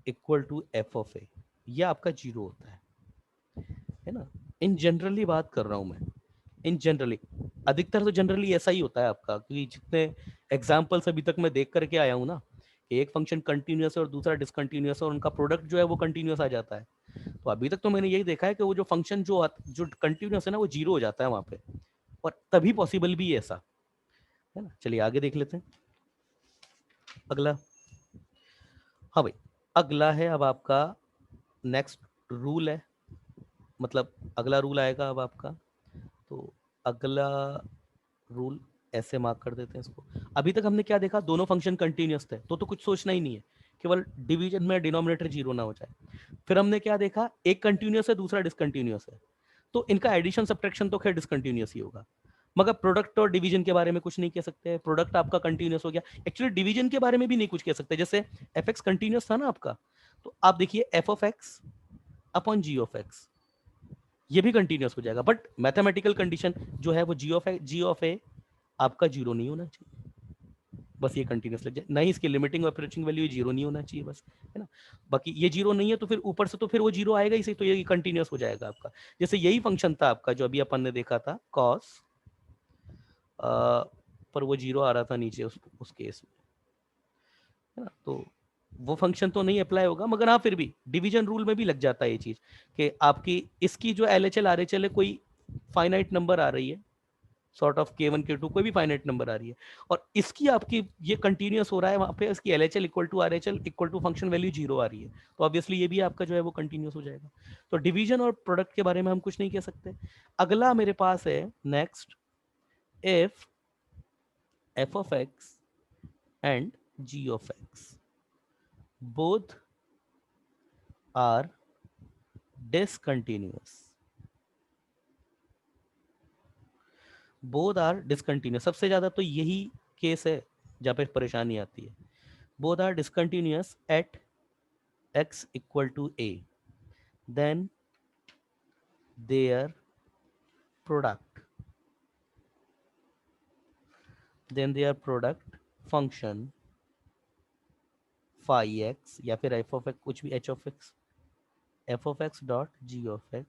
equal to f of a, ये आपका 0 होता है ना। इन जनरली बात कर रहा हूं मैं, इन जनरली, अधिकतर तो जनरली ऐसा ही होता है आपका, क्योंकि जितने एग्जाम्पल्स अभी तक मैं देख करके आया हूं ना, कि एक फंक्शन कंटिन्यूअस है और दूसरा डिसकंटिन्यूअस है और उनका प्रोडक्ट जो है वो कंटिन्यूअस आ जाता है, तो अभी तक तो मैंने यही देखा है कि वो जो फंक्शन जो कंटिन्यूअस है ना, वो 0 हो जाता है वहां पे, और तभी पॉसिबल भी है ऐसा, है ना। चलिए आगे देख लेते हैं अगला। हाँ भाई, अगला है अब आपका नेक्स्ट रूल है, मतलब अगला रूल आएगा अब आपका, तो अगला रूल ऐसे मार्क कर देते हैं इसको। अभी तक हमने क्या देखा, दोनों फंक्शन कंटिन्यूअस थे, तो कुछ सोचना ही नहीं है, केवल डिवीजन में डिनोमिनेटर 0 ना हो जाए। फिर हमने क्या देखा, एक कंटिन्यूअस है दूसरा डिसकंटिन्यूअस है, तो इनका एडिशन सब्ट्रैक्शन तो खैर डिसकंटिन्यूअस ही होगा, मगर प्रोडक्ट और डिवीजन के बारे में कुछ नहीं कह सकते। प्रोडक्ट आपका कंटिन्यूअस हो गया, एक्चुअली डिवीजन के बारे में भी नहीं कुछ कह सकते। जैसे एफ एक्स कंटिन्यूअस था ना आपका, तो आप देखिए f of x upon g of x, ये भी कंटिन्यूअस हो जाएगा, बट मैथमेटिकल कंडीशन जो है वो जी ऑफ ए आपका 0 नहीं होना चाहिए, बस ये कंटिन्यूअस लग जाए, नहीं इसकी लिमिटिंग और अप्रोचिंग वैल्यू 0 नहीं होना चाहिए बस, है ना। बाकी ये 0 नहीं है तो फिर ऊपर से तो फिर वो 0 आएगा ही सही, तो ये कंटिन्यूअस हो जाएगा आपका। जैसे यही फंक्शन था आपका जो अभी अपन ने देखा था कॉस, पर वो 0 आ रहा था नीचे उस केस में, है ना, तो वो फंक्शन तो नहीं अप्लाई होगा, मगर हाँ फिर भी डिवीजन रूल में भी लग जाता है ये चीज, कि आपकी इसकी जो LHL RHL है कोई फाइनाइट नंबर आ रही है, सॉर्ट ऑफ K1 K2 कोई भी फाइनाइट नंबर आ रही है, और इसकी आपकी ये कंटिन्यूअस हो रहा है, वहां पे इसकी LHL equal to RHL equal to function value 0 आ रही है, तो ऑब्वियसली ये भी आपका जो है वो कंटिन्यूअस हो जाएगा। तो डिवीजन और प्रोडक्ट के बारे में हम कुछ नहीं कह सकते। अगला मेरे पास है next, if f of x and g of x both are discontinuous, both are discontinuous, सबसे ज्यादा तो यही केस है जहां पे परेशानी आती है। Both are discontinuous at x equal to a, then their product function phi x या फिर f of x, कुछ भी f of x dot g of x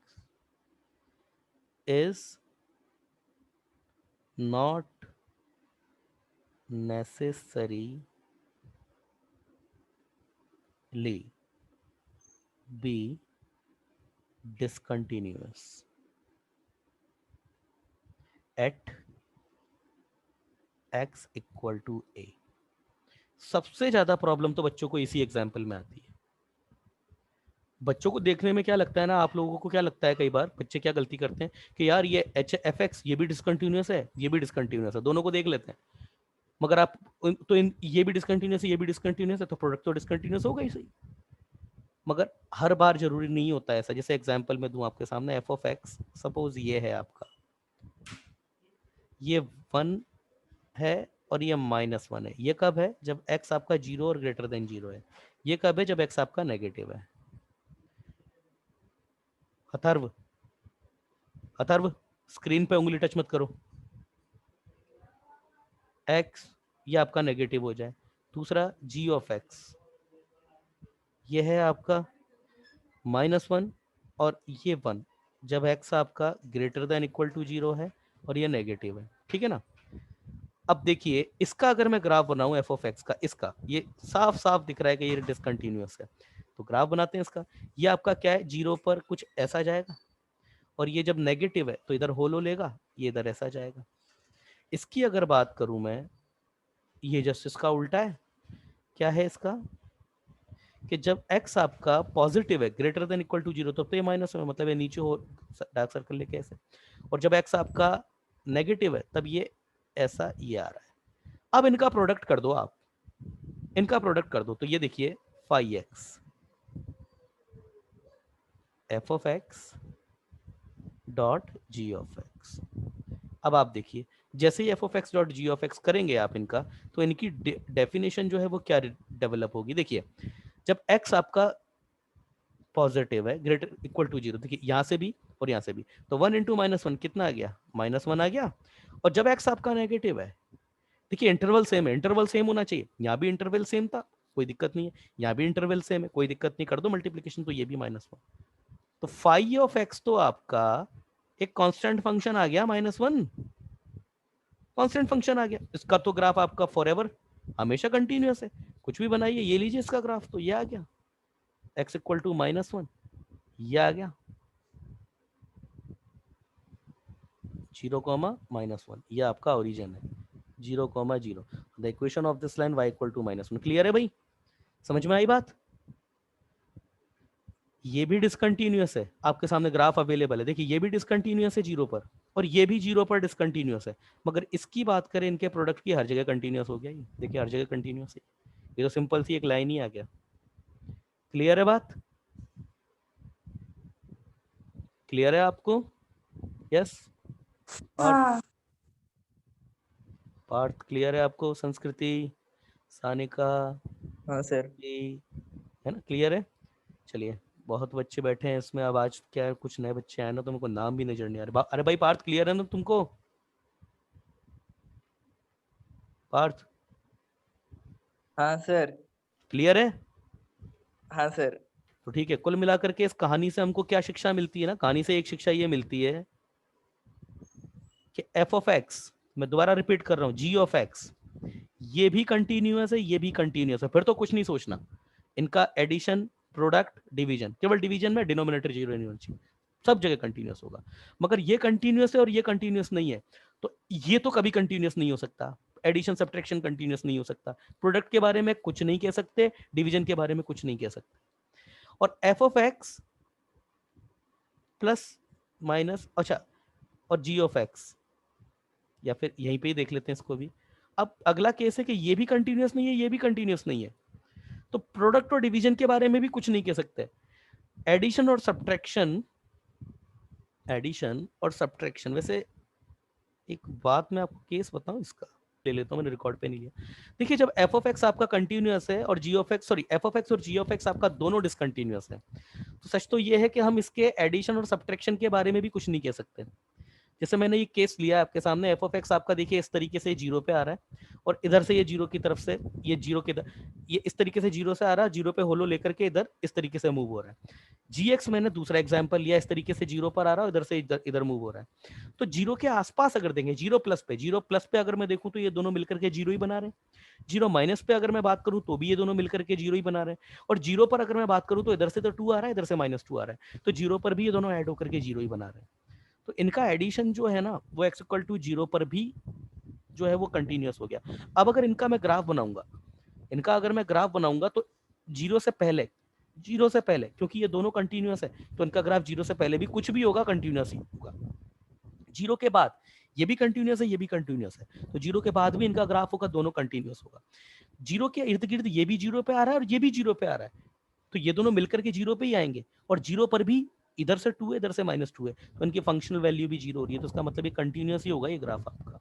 is not necessarily be discontinuous at x equal to a। सबसे ज्यादा प्रॉब्लम तो बच्चों को इसी एग्जाम्पल में आती है। बच्चों को देखने में क्या लगता है ना, आप लोगों को क्या लगता है, कई बार बच्चे क्या गलती करते हैं कि यार ये एफ एक्स ये भी डिसकंटिन्यूअस है, ये भी डिसकंटिन्यूअस है, दोनों को देख लेते हैं, मगर आप ये भी डिसकंटिन्यूअस है, ये भी डिसकंटिन्यूअस है, तो प्रोडक्ट तो डिसकंटिन्यूअस होगा ही सही। मगर हर बार जरूरी नहीं होता ऐसा। जैसे एग्जांपल में दूं आपके सामने, एफ ऑफ एक्स सपोज ये है आपका, ये 1 है और ये -1 है। ये कब है, जब x आपका 0 और ग्रेटर देन 0 है। ये कब है, जब x आपका नेगेटिव है। अथर्व, अथर्व स्क्रीन पे उंगली टच मत करो। x ये आपका नेगेटिव हो जाए। दूसरा g ऑफ x, ये है आपका -1 और ये 1, जब x आपका ग्रेटर देन इक्वल टू 0 है और ये नेगेटिव है, ठीक है ना। अब देखिए इसका अगर मैं ग्राफ बनाऊं एफ ऑफ एक्स का, इसका ये साफ साफ दिख रहा है कि ये डिसकंटिन्यूअस है, तो ग्राफ बनाते हैं इसका। ये आपका क्या है, 0 पर कुछ ऐसा जाएगा, और ये जब नेगेटिव है तो इधर होलो लेगा, ये इधर ऐसा जाएगा। इसकी अगर बात करूं मैं, ये जस्ट इसका उल्टा है। क्या है इसका, कि जब x आपका पॉजिटिव है ग्रेटर देन इक्वल टू 0, तो ये माइनस में, मतलब ये नीचे हो डार्क सर्कल लेके ऐसे, और जब x आपका नेगेटिव है तब ये ऐसा ये आ रहा है। अब इनका प्रोडक्ट कर दो आप, इनका प्रोडक्ट कर दो तो ये देखिए phi x f of x dot g of x. अब आप देखिए जैसे ही f of x dot g of x करेंगे आप इनका, तो इनकी डेफिनेशन जो है वो क्या डेवलप होगी। देखिए जब एक्स आपका पॉजिटिव है ग्रेटर इक्वल टू जीरो, देखिए यहाँ से भी और यहाँ से भी, तो 1 इंटू -1 कितना आ गया, -1 आ गया। और जब एक्स आपका नेगेटिव है, देखिए इंटरवल सेम है, इंटरवल सेम होना चाहिए, यहाँ भी इंटरवल सेम था कोई दिक्कत नहीं है, यहाँ भी इंटरवल सेम है कोई दिक्कत नहीं, कर दो मल्टीप्लीकेशन तो ये भी -1। तो फाई ऑफ एक्स तो आपका एक कांस्टेंट फंक्शन आ गया -1, कांस्टेंट फंक्शन आ गया। इसका तो ग्राफ आपका फॉरएवर हमेशा कंटिन्यूअस है, कुछ भी बनाइए, ये लीजिए इसका ग्राफ, तो ये आ गया x इक्वल टू -1, ये आ गया 0, -1, ये आपका ओरिजिन है 0, 0। The equation of this line y equal to -1। Clear है भाई, समझ में आई बात। ये भी डिसकंटिन्यूअस है, आपके सामने ग्राफ अवेलेबल है, देखिए ये भी डिसकंटिन्यूअस है 0 पर, और ये भी 0 पर डिसकंटिन्यूअस है। मगर इसकी बात करें इनके प्रोडक्ट की, हर जगह कंटिन्यूअस हो गया, ये देखिए हर जगह कंटिन्यूअस है, ये तो सिंपल सी एक लाइन ही आ गया। क्लियर है बात, क्लियर है आपको? यस हाँ पार्थ क्लियर है आपको? संस्कृति, सानिका, हाँ सर। है ना, क्लियर है? चलिए बहुत बच्चे बैठे हैं इसमें, अब आज क्या है, कुछ नए बच्चे आए ना तो मेरे को नाम भी नजर नहीं आ रहा। अरे भाई पार्थ क्लियर है ना तुमको? पार्थ हाँ सर। क्लियर है? हाँ सर। तो ठीक है, कुल मिलाकर के इस कहानी से हमको क्या शिक्षा मिलती है ना, कहानी से एक शिक्षा ये मिलती है कि एफ ऑफ एक्स, मैं दोबारा रिपीट कर रहा हूँ, जी ऑफ एक्स, ये भी कंटिन्यूअस है, ये भी कंटिन्यूअस है, फिर तो कुछ नहीं सोचना, इनका एडिशन प्रोडक्ट डिवीजन, केवल डिवीजन में डिनोमिनेटर जीरो नहीं होना चाहिए, सब जगह कंटिन्यूअस होगा। मगर ये कंटिन्यूअस है और ये कंटिन्यूअस नहीं है, तो ये तो कभी कंटिन्यूअस नहीं हो सकता, एडिशन सब्ट्रैक्शन कंटिन्यूअस नहीं हो सकता, प्रोडक्ट के बारे में कुछ नहीं कह सकते, डिवीजन के बारे में कुछ नहीं कह सकते। और F of x plus minus, अच्छा, और जी ऑफ एक्स, या फिर यहीं पे ही देख लेते हैं इसको भी। अब अगला केस है कि ये भी कंटिन्यूअस नहीं है, ये भी कंटिन्यूअस नहीं है, तो प्रोडक्ट और डिवीजन के बारे में भी कुछ नहीं कह सकते। एडिशन और सब्ट्रैक्शन, एडिशन और सब्ट्रैक्शन, वैसे एक बात मैं आपको केस बताऊं इसका, ले लेता हूं, मैंने रिकॉर्ड पे नहीं लिया। देखिए जब एफ ऑफ एक्स आपका कंटिन्यूअस है और g of x, sorry, f of x और जी ऑफ एक्स आपका दोनों डिसकंटिन्यूअस है, तो सच तो ये है कि हम इसके एडिशन और सब्ट्रैक्शन के बारे में भी कुछ नहीं कह सकते। जैसे मैंने ये केस लिया आपके सामने, एफ ऑफ एक्स आपका देखिए इस तरीके से 0 पे आ रहा है, और इधर से ये 0 की तरफ से, ये 0 के इधर, ये इस तरीके से 0 से आ रहा है, 0 पे होलो लेकर के इधर इस तरीके से मूव हो रहा है। जी एक्स मैंने दूसरा एग्जाम्पल लिया, इस तरीके से 0 पर आ रहा है, इधर से इधर इधर मूव हो रहा है। तो 0 के आसपास अगर देंगे, 0 प्लस पे अगर मैं देखूं तो ये दोनों मिलकर के 0 ही बना रहे हैं। 0 माइनस पे अगर मैं बात करूं तो भी ये दोनों मिलकर के 0 ही बना रहे हैं। और 0 पर अगर मैं बात करूं तो इधर से तो 2 आ रहा है, इधर से -2 आ रहा है, तो 0 पर भी ये दोनों ऐड होकर के 0 ही बना रहे हैं। तो इनका एडिशन जो है ना वो x इक्वल टू 0 पर भी जो है वो कंटिन्यूअस हो गया। अब अगर इनका मैं ग्राफ बनाऊंगा, इनका अगर मैं ग्राफ बनाऊंगा तो 0 से पहले, 0 से पहले, क्योंकि ये दोनों कंटिन्यूअस है तो इनका ग्राफ 0 से पहले भी कुछ भी होगा कंटिन्यूअस ही होगा, 0 के बाद ये भी कंटिन्यूअस है, ये भी कंटिन्यूअस है, तो 0 के बाद भी इनका ग्राफ होगा, दोनों कंटिन्यूअस होगा। 0 के इर्द गिर्द ये भी 0 पे आ रहा है और ये भी 0 पे आ रहा है, तो ये दोनों मिलकर के 0 पे ही आएंगे, और 0 पर भी इधर से 2 है, इधर से -2 है, तो इनकी फंक्शनल वैल्यू भी 0 हो रही है, तो इसका मतलब ये कंटिन्यूअस ही होगा ये ग्राफ आपका।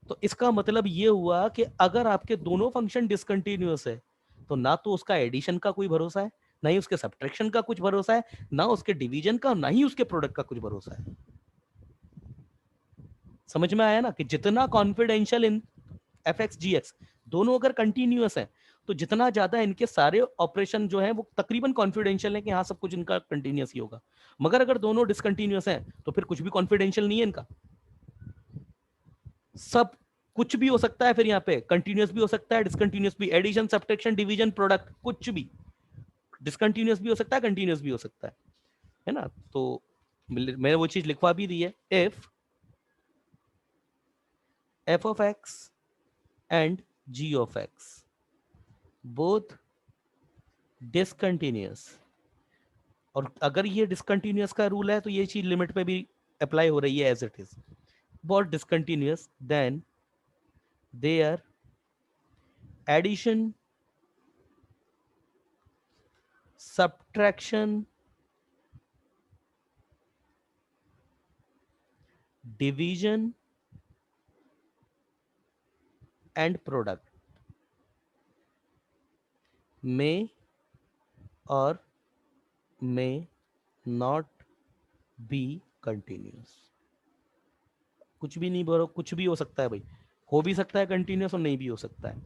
तो इसका मतलब ये हुआ कि अगर आपके दोनों फंक्शन डिसकंटिन्यूअस है तो ना तो उसका एडिशन का कोई भरोसा है, ना ही उसके सब्ट्रैक्शन का कुछ भरोसा है, ना उसके डिवीजन का, ना ही उसके प्रोडक्ट का कुछ भरोसा है। समझ में आया ना कि जितना confidential in f x g x दोनों अगर कंटिन्यूअस है तो जितना ज्यादा इनके सारे ऑपरेशन जो है वो तकरीबन कॉन्फिडेंशियल है कि हाँ सब कुछ इनका कंटिन्यूअस ही होगा। मगर अगर दोनों डिसकंटिन्यूअस है तो फिर कुछ भी कॉन्फिडेंशियल नहीं है इनका, सब कुछ भी हो सकता है, फिर यहाँ पे कंटिन्यूअस भी हो सकता है, डिसकंटिन्यूअस भी, एडिशन सब्ट्रैक्शन डिवीजन प्रोडक्ट कुछ भी, डिसकंटिन्यूअस भी हो सकता है, कंटिन्यूअस भी हो सकता है ना। तो मैंने वो चीज लिखवा भी दी है, if f of x and g of x both discontinuous, और अगर ये डिसकंटिन्यूअस का रूल है तो ये चीज लिमिट पे भी अप्लाई हो रही है as it is, both discontinuous, then their addition, subtraction, division and product may or may not be continuous. कुछ भी नहीं बोलो, कुछ भी हो सकता है भाई, हो भी सकता है कंटिन्यूस और नहीं भी हो सकता है,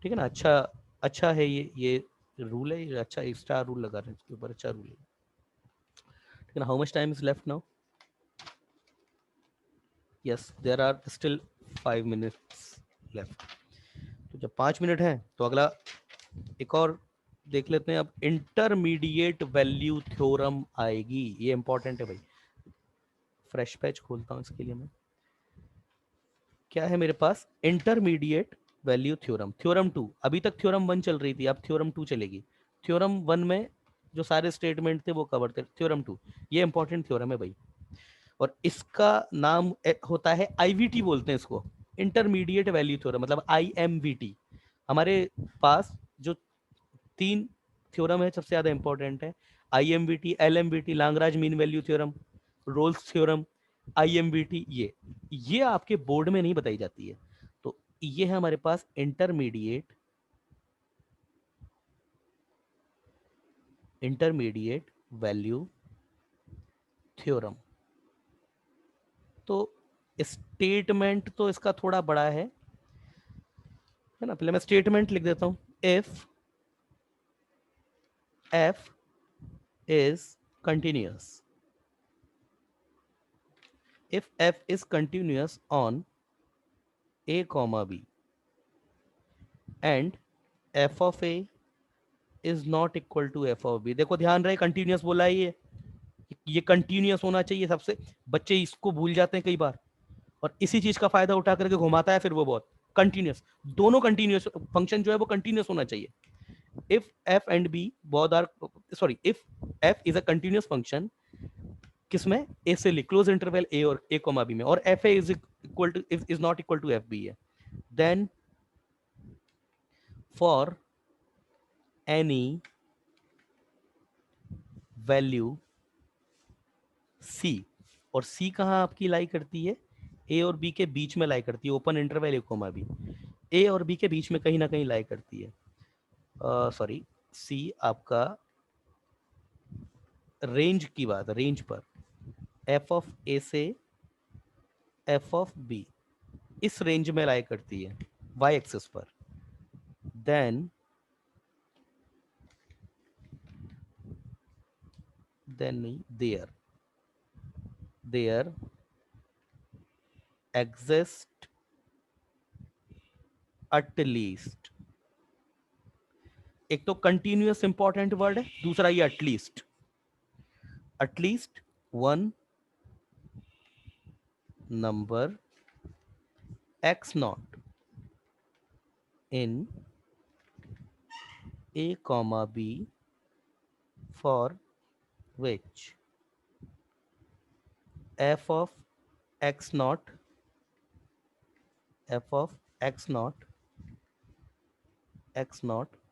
ठीक है ना। अच्छा अच्छा है ये रूल है, ये अच्छा स्टार रूल लगा रहे हैं इसके ऊपर, अच्छा रूल है, ठीक है ना। How much time is left now? Yes, there are still 5 minutes left. तो जब 5 मिनट है तो अगला एक और देख लेते हैं। अब इंटरमीडिएट वैल्यू थ्योरम आएगी, ये इंपॉर्टेंट है भाई। फ्रेश पेज खोलता हूं इसके लिए मैं। क्या है मेरे पास? Intermediate value theorem, theorem 2। अभी तक थ्योरम 1 चल रही थी, अब थ्योरम 2 चलेगी। थ्योरम 1 में जो सारे स्टेटमेंट थे वो कवर थे, थ्योरम 2 ये इंपॉर्टेंट थ्योरम है भाई। और इसका नाम होता है आईवीटी, बोलते हैं इसको, इंटरमीडिएट वैल्यू थ्योरम, मतलब आईएमवीटी। हमारे पास जो 3 थ्योरम है सबसे ज्यादा इंपॉर्टेंट है, IMVT, LMVT, Lagrange mean value theorem, Rolle's theorem, IMVT. ये आपके बोर्ड में नहीं बताई जाती है। तो ये है हमारे पास इंटरमीडिएट वैल्यू थ्योरम। तो स्टेटमेंट तो इसका थोड़ा बड़ा है ना। पहले मैं स्टेटमेंट लिख देता हूं। If f is continuous, if f is continuous on a comma b and f of a is not equal to f of b। देखो ध्यान रहे, कंटिन्यूस बोला है ये कंटिन्यूस होना चाहिए। सबसे बच्चे इसको भूल जाते हैं कई बार, और इसी चीज का फायदा उठा करके घुमाता है फिर वो बहुत। कंटिन्यूस, दोनों कंटिन्यूस फंक्शन जो है वो कंटिन्यूस होना चाहिए। if f and b both are, sorry, if f is a continuous function, किसमें? a से ले, क्लोज इंटरवल a और a कॉमा b में, और fa is equal to, is not equal to fb है, then for any value c, और c कहाँ आपकी लाई करती है? a और b के बीच में लाई करती है, open interval a comma b, a और b के बीच में कहीं ना कहीं लाई करती है। सॉरी, c आपका रेंज की बात, रेंज पर f ऑफ a से f ऑफ b इस रेंज में लाई करती है y एक्सिस पर, देन नहीं, देयर एग्जिस्ट एट लीस्ट, एक तो कंटिन्यूअस इंपॉर्टेंट वर्ड है, दूसरा ये at least one number x not in a comma b for which f of x naught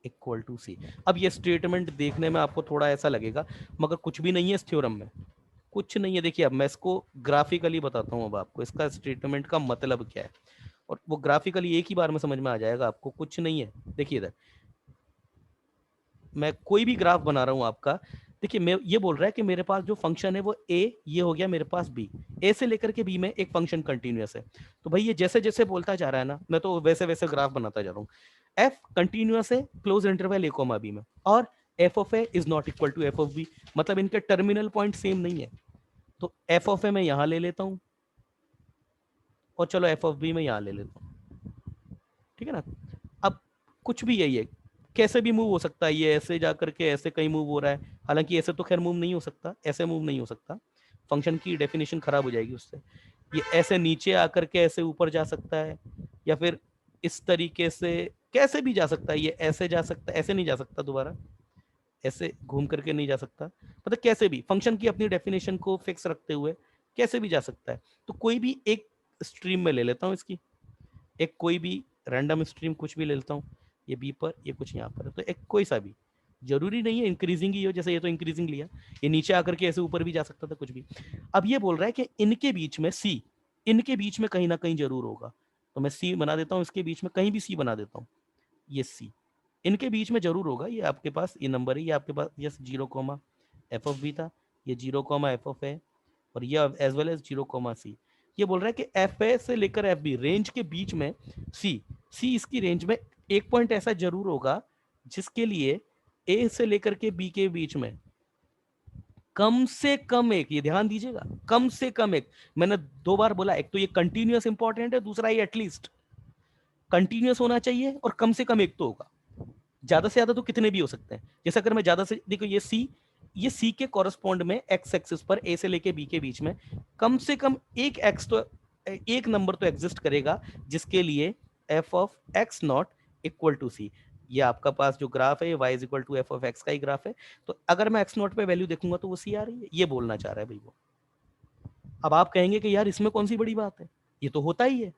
equal to c. अब ये स्टेटमेंट देखने में आपको थोड़ा ऐसा लगेगा, मगर कुछ भी नहीं है इस थ्योरम में, कुछ नहीं है। देखिए अब मैं इसको ग्राफिकली बताता हूँ अब आपको इसका स्टेटमेंट का मतलब क्या है, और वो ग्राफिकली एक ही बार में समझ में आ जाएगा आपको। कुछ नहीं है, देखिए इधर मैं कोई भी ग्राफ बना रहा हूं आपका। देखिए मैं ये बोल रहा है कि मेरे पास जो फंक्शन है वो a, ये हो गया मेरे पास b, a से लेकर के b में एक फंक्शन कंटिन्यूअस है। तो भाई ये जैसे जैसे बोलता जा रहा है ना, मैं तो वैसे वैसे ग्राफ बनाता जा रहा हूँ। f कंटिन्यूअस है close interval a comma b में, और f of a is not equal to f of b, मतलब इनके टर्मिनल पॉइंट सेम नहीं है। तो f ऑफ a मैं यहां ले लेता हूं, और चलो f ऑफ b मैं यहां ले लेता हूं, ठीक है ना। अब कुछ भी यही है, कैसे भी मूव हो सकता है, ये ऐसे जाकर के ऐसे कहीं मूव हो रहा है, हालांकि ऐसे तो खैर मूव नहीं हो सकता, ऐसे मूव नहीं हो सकता, फंक्शन की डेफिनेशन खराब हो जाएगी उससे। ये ऐसे नीचे आकर के ऐसे ऊपर जा सकता है, या फिर इस तरीके से कैसे भी जा सकता है, ये ऐसे जा सकता है, ऐसे नहीं जा सकता, दोबारा ऐसे घूम करके नहीं जा सकता, मतलब कैसे भी फंक्शन की अपनी डेफिनेशन को फिक्स रखते हुए कैसे भी जा सकता है। तो कोई भी एक स्ट्रीम में ले लेता हूं इसकी, एक कोई भी रैंडम स्ट्रीम कुछ भी ले लेता हूँ, ये बी पर, ये कुछ यहाँ पर है, तो एक कोई सा भी, जरूरी नहीं है इंक्रीजिंग ही हो, जैसे ये तो इंक्रीजिंग लिया, ये नीचे आकर के ऐसे ऊपर भी जा सकता था, कुछ भी। अब ये बोल रहा है कि इनके बीच में सी, इनके बीच में कहीं ना कहीं जरूर होगा, तो मैं सी बना देता हूँ, इसके बीच में कहीं भी सी बना देता हूँ, ये सी इनके बीच में जरूर होगा, ये आपके पास ये नंबर है, ये आपके पास यस 0, एफ ऑफ बी था, ये 0, एफ ऑफ ए, और ये एज वेल एज 0, ये बोल रहा है कि एफ ए से लेकर एफ बी रेंज के बीच में सी इसकी रेंज में एक पॉइंट ऐसा जरूर होगा जिसके लिए ए से लेकर के बी के बीच में कम से कम एक, ये ध्यान दीजिएगा, कम से कम एक, मैंने 2 बार बोला, एक तो ये कंटिन्यूअस इंपॉर्टेंट है, दूसरा ये एटलीस्ट कंटिन्यूअस होना चाहिए, और कम से कम एक तो होगा, ज्यादा से ज्यादा तो कितने भी हो सकते हैं। जैसे अगर मैं ज्यादा से, देखो ये सी के कॉरस्पॉन्ड में एक्स एक्सिस पर ए से लेके बी के बीच में कम से कम एक एक्स तो, एक नंबर तो एग्जिस्ट करेगा जिसके लिए f of x naught equal to c, ये आपका पास जो ग्राफ है ये y is equal to f of x का ही ग्राफ है, तो अगर मैं एक्स नॉट पे वैल्यू देखूंगा तो वो सी आ रही है, ये बोलना चाह रहा है भाई वो। अब आप कहेंगे कि यार इसमें कौन सी बड़ी बात है, ये तो होता ही है।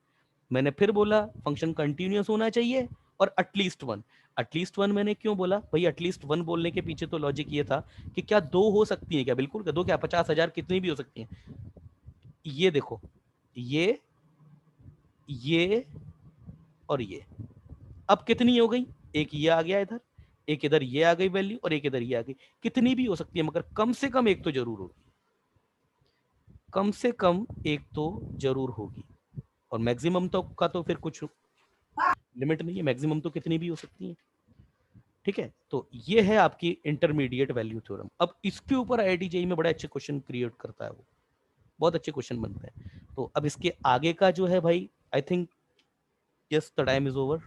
मैंने फिर बोला फंक्शन कंटिन्यूअस होना चाहिए और एटलीस्ट वन। एटलीस्ट वन मैंने क्यों बोला भाई, एटलीस्ट वन बोलने के पीछे तो लॉजिक ये था कि क्या 2 हो सकती है क्या, बिल्कुल दो, क्या 50,000 कितनी भी हो सकती हैं। ये देखो, ये और ये, अब कितनी हो गई, एक ये आ गया इधर, एक इधर ये आ गई वैल्यू, और एक इधर ये आ गई, कितनी भी हो सकती है मगर कम से कम एक तो जरूर होगी, कम से कम एक तो जरूर होगी। और मैक्सिमम तो का तो फिर कुछ लिमिट नहीं है, मैक्सिमम तो कितनी भी हो सकती है, ठीक है। तो ये है आपकी इंटरमीडिएट वैल्यू थ्योरम। अब इसके ऊपर आईआईटी में बड़े अच्छे क्वेश्चन क्रिएट करता है वो, बहुत अच्छे क्वेश्चन बनते हैं। तो अब इसके आगे का जो है भाई, I think yes the time is over.